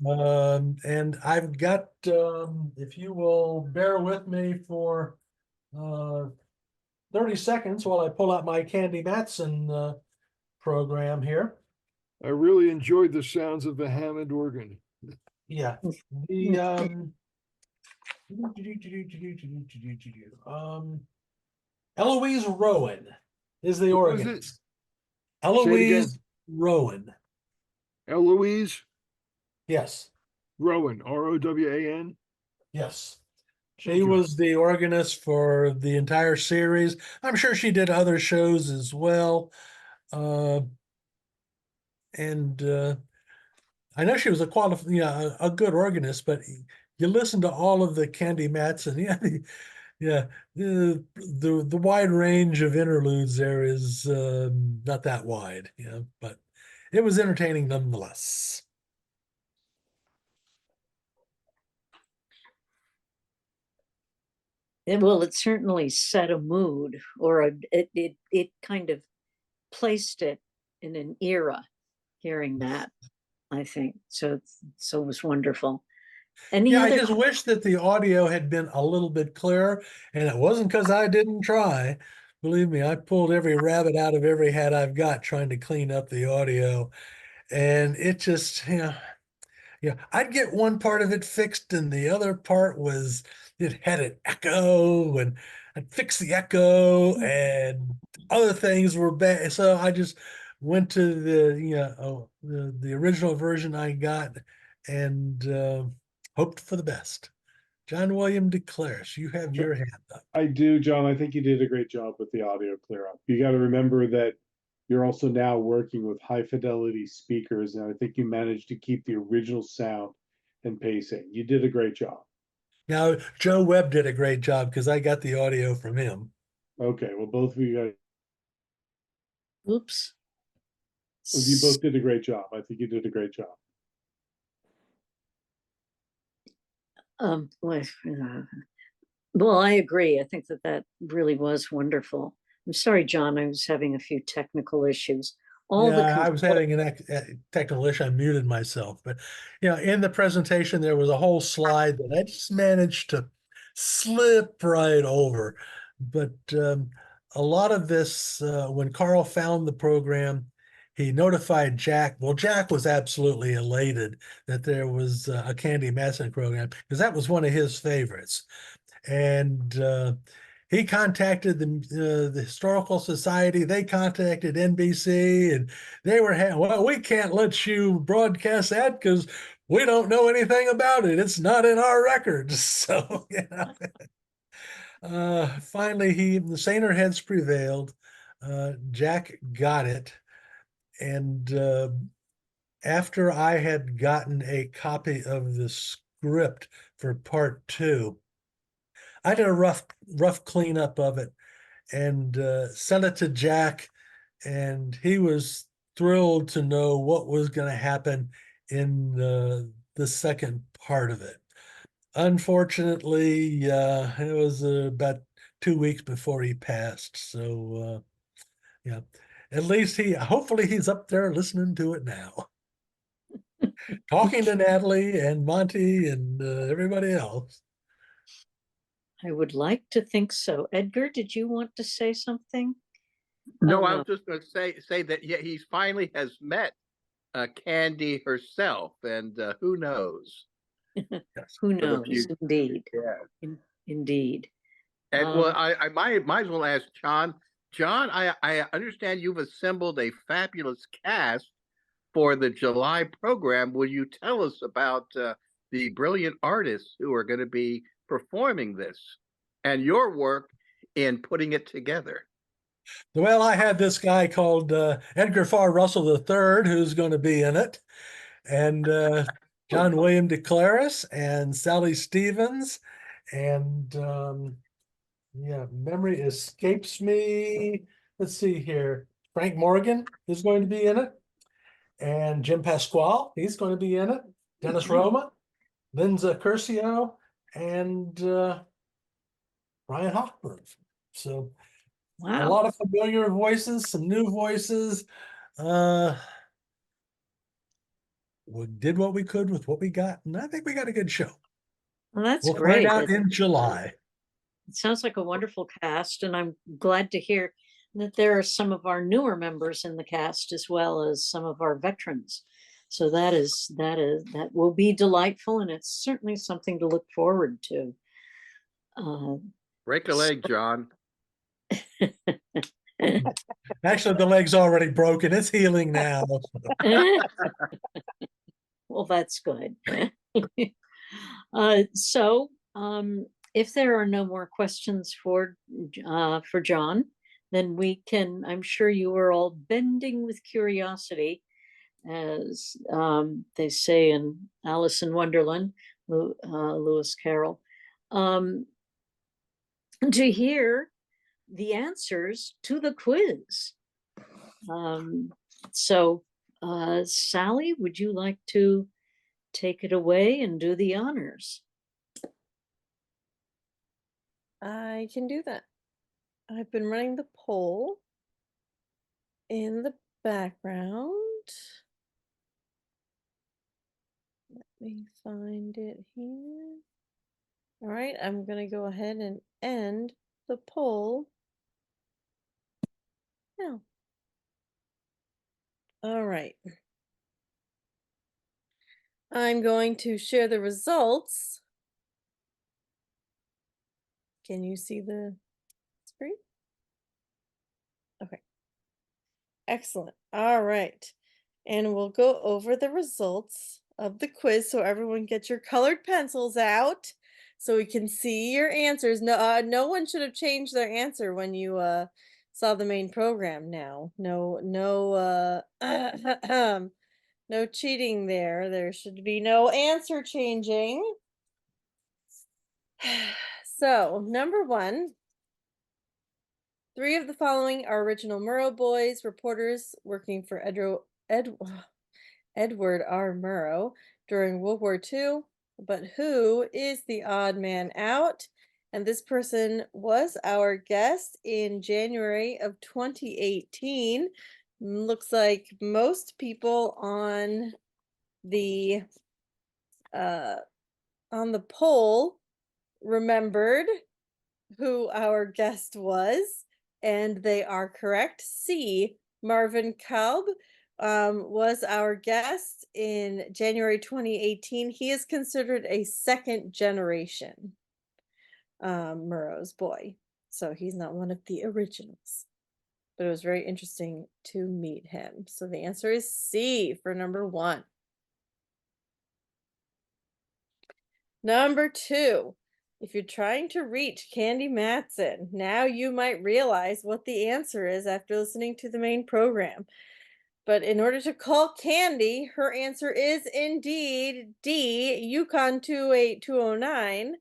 and I've got, if you will bear with me for 30 seconds while I pull out my Candy Matson program here. I really enjoyed the sounds of the Hammond organ. Yeah. The Eloise Rowan is the organist. Eloise Rowan. Eloise? Yes. Rowan, R-O-W-A-N? Yes. She was the organist for the entire series. I'm sure she did other shows as well. I know she was a good organist, but you listen to all of the Candy Matson, Yeah, the wide range of interludes there is not that wide, but it was entertaining nonetheless. It certainly set a mood, or it kind of placed it in an era. Hearing that, I think so. So it was wonderful. Any Yeah, I other? just wish that the audio had been a little bit clearer, and it wasn't because I didn't try. Believe me, I pulled every rabbit out of every hat I've got trying to clean up the audio, and it just, yeah, I'd get one part of it fixed, and the other part was it had an echo, and I'd fix the echo, and other things were bad. So I just went to the original version I got, and hoped for the best. John William declares, you have your hand up. I do, John. I think you did a great job with the audio clear up. You got to remember that you're also now working with high fidelity speakers, and I think you managed to keep the original sound and pacing. You did a great job. Now, Joe Webb did a great job because I got the audio from him. Okay, well, both of you guys, Oops. you both did a great job. I think you did a great job. Well, I agree. I think that really was wonderful. I'm sorry, John. I was having a few technical issues. I was having a technical issue. I muted myself, but in the presentation there was a whole slide that I just managed to slip right over. But a lot of this, when Karl found the program, he notified Jack. Well, Jack was absolutely elated that there was a Candy Matson program because that was one of his favorites, and he contacted the Historical Society. They contacted NBC, and they were, well, we can't let you broadcast that because we don't know anything about it. It's not in our records. So, finally, the saner heads prevailed. Jack got it. And after I had gotten a copy of the script for part 2, I did a rough cleanup of it and sent it to Jack, and he was thrilled to know what was going to happen in the second part of it. Unfortunately, it was about 2 weeks before he passed. So, at least hopefully he's up there listening to it now, talking to Natalie and Monty and everybody else. I would like to think so. Edgar, did you want to say something? No, I was just going to say that he finally has met Candy herself, and who knows? Who knows? Indeed. Yeah. Indeed. And well, I might as well ask John. John, I understand you've assembled a fabulous cast for the July program. Will you tell us about the brilliant artists who are going to be performing this and your work in putting it together? Well, I had this guy called Edgar Farr Russell III who's going to be in it, and John William DeClaris and Sally Stevens, and memory escapes me. Let's see here. Frank Morgan is going to be in it, and Jim Pasquale, he's going to be in it. Dennis Roma, Linza Curcio, and Brian Hochberg. So a lot of familiar voices, some new voices. We did what we could with what we got, and I think we got a good show. Well, that's we'll great. Find out in July. It sounds like a wonderful cast, and I'm glad to hear that there are some of our newer members in the cast as well as some of our veterans. So that will be delightful, and it's certainly something to look forward to. Break a leg, John. Actually, the leg's already broken. It's healing now. Well, that's good. So if there are no more questions for John, then we can, I'm sure you are all bending with curiosity, as they say in Alice in Wonderland, Lewis Carroll. to hear the answers to the quiz. So, Sally, would you like to take it away and do the honors? I can do that. I've been running the poll in the background. Let me find it here. All right, I'm going to go ahead and end the poll now. All right. I'm going to share the results. Can you see the screen? Okay. Excellent. All right. And we'll go over the results of the quiz so everyone get your colored pencils out so we can see your answers. No one should have changed their answer when you saw the main program now. No no cheating there. There should be no answer changing. So, number 1, 3 of the following are original Murrow boys, reporters working for Edward R. Murrow during World War II. But who is the odd man out? And this person was our guest in January of 2018. Looks like most people on the poll remembered who our guest was, and they are correct. C. Marvin Kalb was our guest in January 2018. He is considered a second generation Murrow's boy, so he's not one of the originals. But it was very interesting to meet him. So the answer is C for number 1. Number 2, if you're trying to reach Candy Matson, now you might realize what the answer is after listening to the main program. But in order to call Candy, her answer is indeed D, Yukon 28209.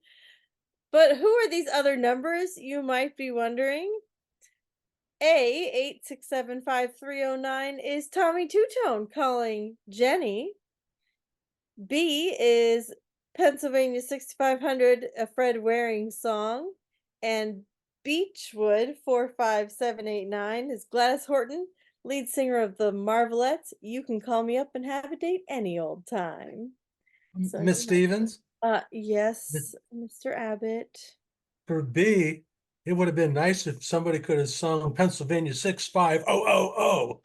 But who are these other numbers, you might be wondering? A, 8675309 is Tommy Two-Tone calling Jenny. B is Pennsylvania 6500, a Fred Waring song. And Beechwood 45789 is Gladys Horton, lead singer of the Marvelettes. You can call me up and have a date any old time. So Miss Stevens? Yes, Mr. Abbott. For B, it would have been nice if somebody could have sung Pennsylvania 65000.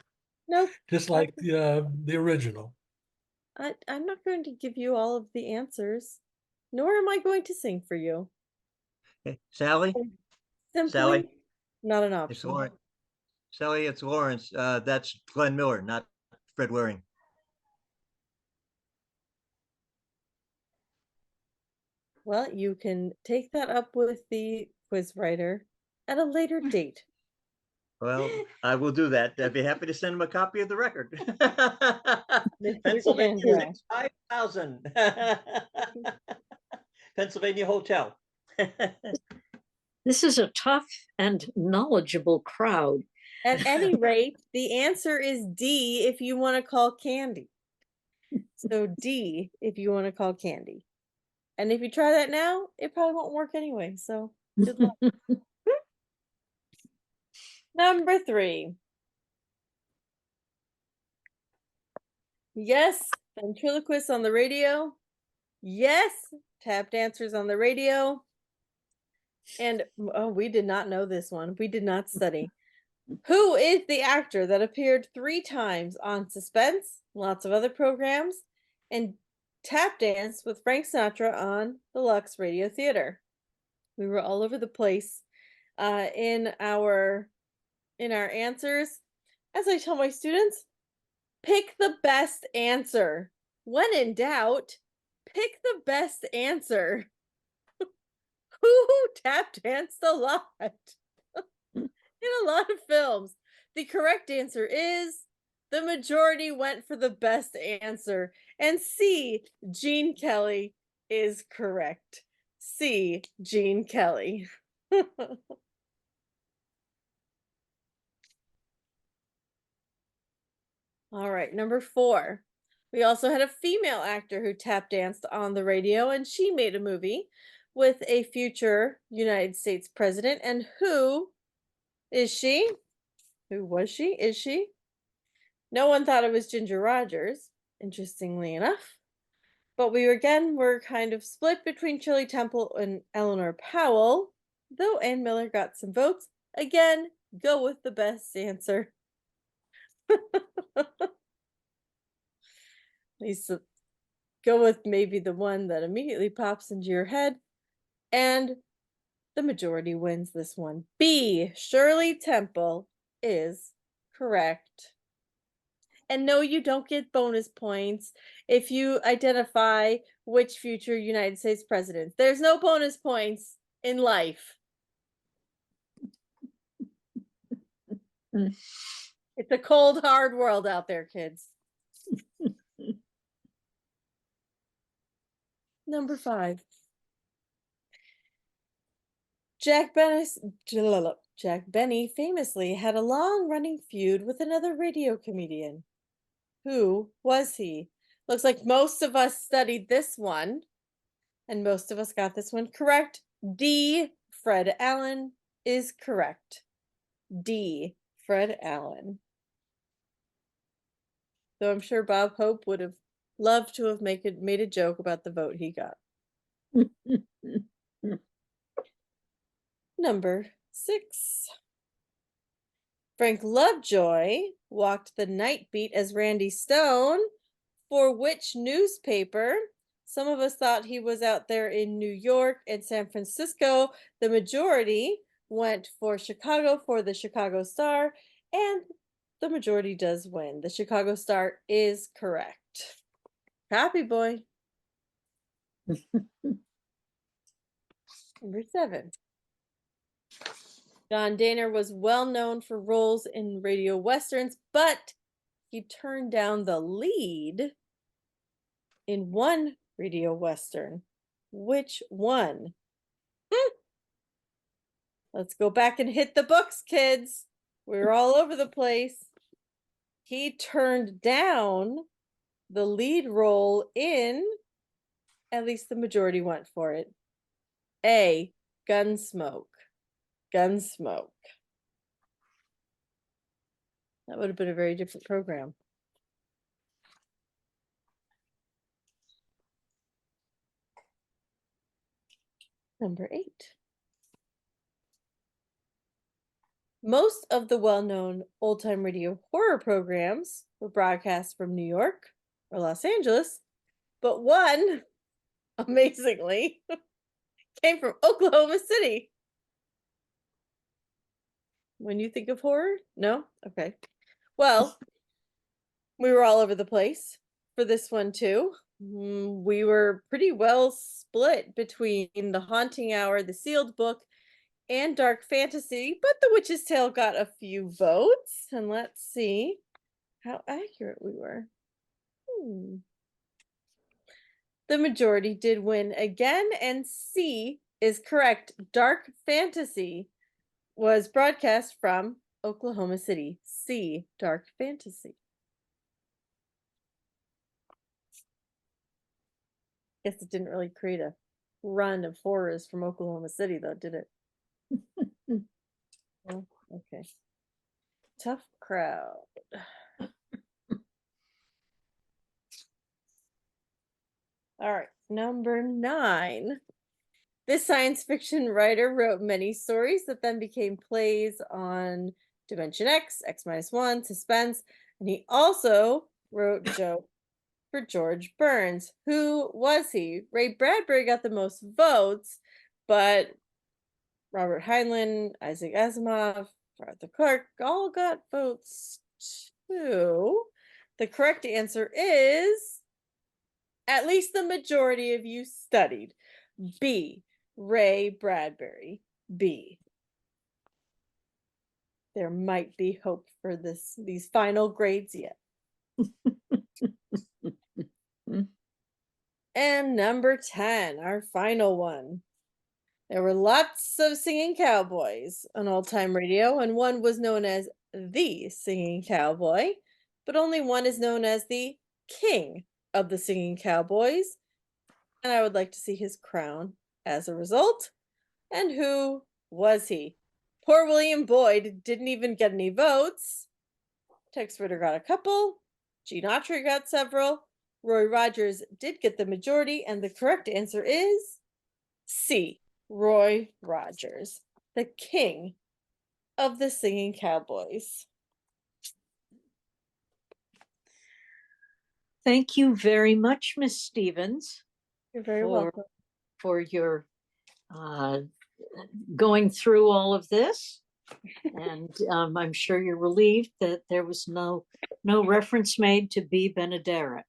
Nope. Just like the original. I'm not going to give you all of the answers, nor am I going to sing for you. Hey, Sally? Simply Sally? not an It's option. Lawrence. Sally, it's Lawrence. That's Glenn Miller, not Fred Waring. Well, you can take that up with the quiz writer at a later date. Well, I will do that. I'd be happy to send him a copy of the record. Mr. Pennsylvania Andrew. 5000. Pennsylvania Hotel. This is a tough and knowledgeable crowd. At any rate, the answer is D if you want to call Candy. So D if you want to call Candy. And if you try that now, it probably won't work anyway. So good luck. Number 3. Yes, ventriloquists on the radio. Yes, tap dancers on the radio. And we did not know this one. We did not study. Who is the actor that appeared 3 times on Suspense, lots of other programs, and tap danced with Frank Sinatra on the Lux Radio Theater? We were all over the place in our answers. As I tell my students, pick the best answer. When in doubt, pick the best answer. Who tap danced a lot in a lot of films? The correct answer is the majority went for the best answer. And C, Gene Kelly is correct. C, Gene Kelly. All right, number 4. We also had a female actor who tap danced on the radio, and she made a movie with a future United States president. And who is she? Who was she? Is she? No one thought it was Ginger Rogers, interestingly enough. But we're kind of split between Shirley Temple and Eleanor Powell, though Ann Miller got some votes. Again, go with the best answer. Lisa, go with maybe the one that immediately pops into your head. And the majority wins this one. B, Shirley Temple is correct. And no, you don't get bonus points if you identify which future United States president. There's no bonus points in life. It's a cold, hard world out there, kids. Number 5. Jack Benny famously had a long-running feud with another radio comedian. Who was he? Looks like most of us studied this one, and most of us got this one correct. D, Fred Allen is correct. D, Fred Allen. Though I'm sure Bob Hope would have loved to have made a joke about the vote he got. Number 6. Frank Lovejoy walked the night beat as Randy Stone for which newspaper? Some of us thought he was out there in New York and San Francisco. The majority went for Chicago for the Chicago Star, and the majority does win. The Chicago Star is correct. Happy boy. Number 7. John Dehner was well known for roles in radio westerns, but he turned down the lead in one radio western. Which one? Let's go back and hit the books, kids. We're all over the place. He turned down the lead role in, at least the majority went for it, A, Gunsmoke. Gunsmoke. That would have been a very different program. Number 8. Most of the well-known old-time radio horror programs were broadcast from New York or Los Angeles, but one, amazingly, came from Oklahoma City. When you think of horror? No? Okay. Well, we were all over the place for this one too. We were pretty well split between The Haunting Hour, The Sealed Book, and Dark Fantasy, but The Witch's Tale got a few votes. And let's see how accurate we were. The majority did win again, and C is correct. Dark Fantasy was broadcast from Oklahoma City. C, Dark Fantasy. Guess it didn't really create a run of horrors from Oklahoma City, though, did it? Oh, okay. Tough crowd. All right, number 9. This science fiction writer wrote many stories that then became plays on Dimension X, X-1, Suspense, and he also wrote Joe for George Burns. Who was he? Ray Bradbury got the most votes, but Robert Heinlein, Isaac Asimov, Arthur Clarke all got votes too. The correct answer is, at least the majority of you studied, B, Ray Bradbury. B. There might be hope for these final grades yet. And number 10, our final one. There were lots of singing cowboys on old time radio, and one was known as the singing cowboy, but only one is known as the king of the singing cowboys. And I would like to see his crown as a result. And who was he? Poor William Boyd didn't even get any votes. Tex Ritter got a couple. Gene Autry got several. Roy Rogers did get the majority, and the correct answer is C. Roy Rogers, the king of the singing cowboys. Thank you very much, Miss Stevens. You're very welcome. For your going through all of this. And I'm sure you're relieved that there was no reference made to B. Benederet.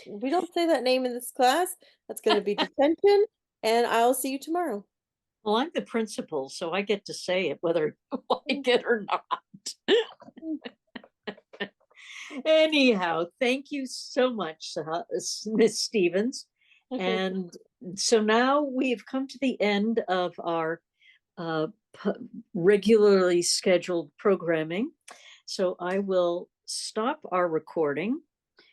We don't say that name in this class. That's going to be detention, and I'll see you tomorrow. Well, I'm the principal, so I get to say it whether I like it or not. Anyhow, thank you so much, Miss Stevens. And so now we've come to the end of our regularly scheduled programming. So I will stop our recording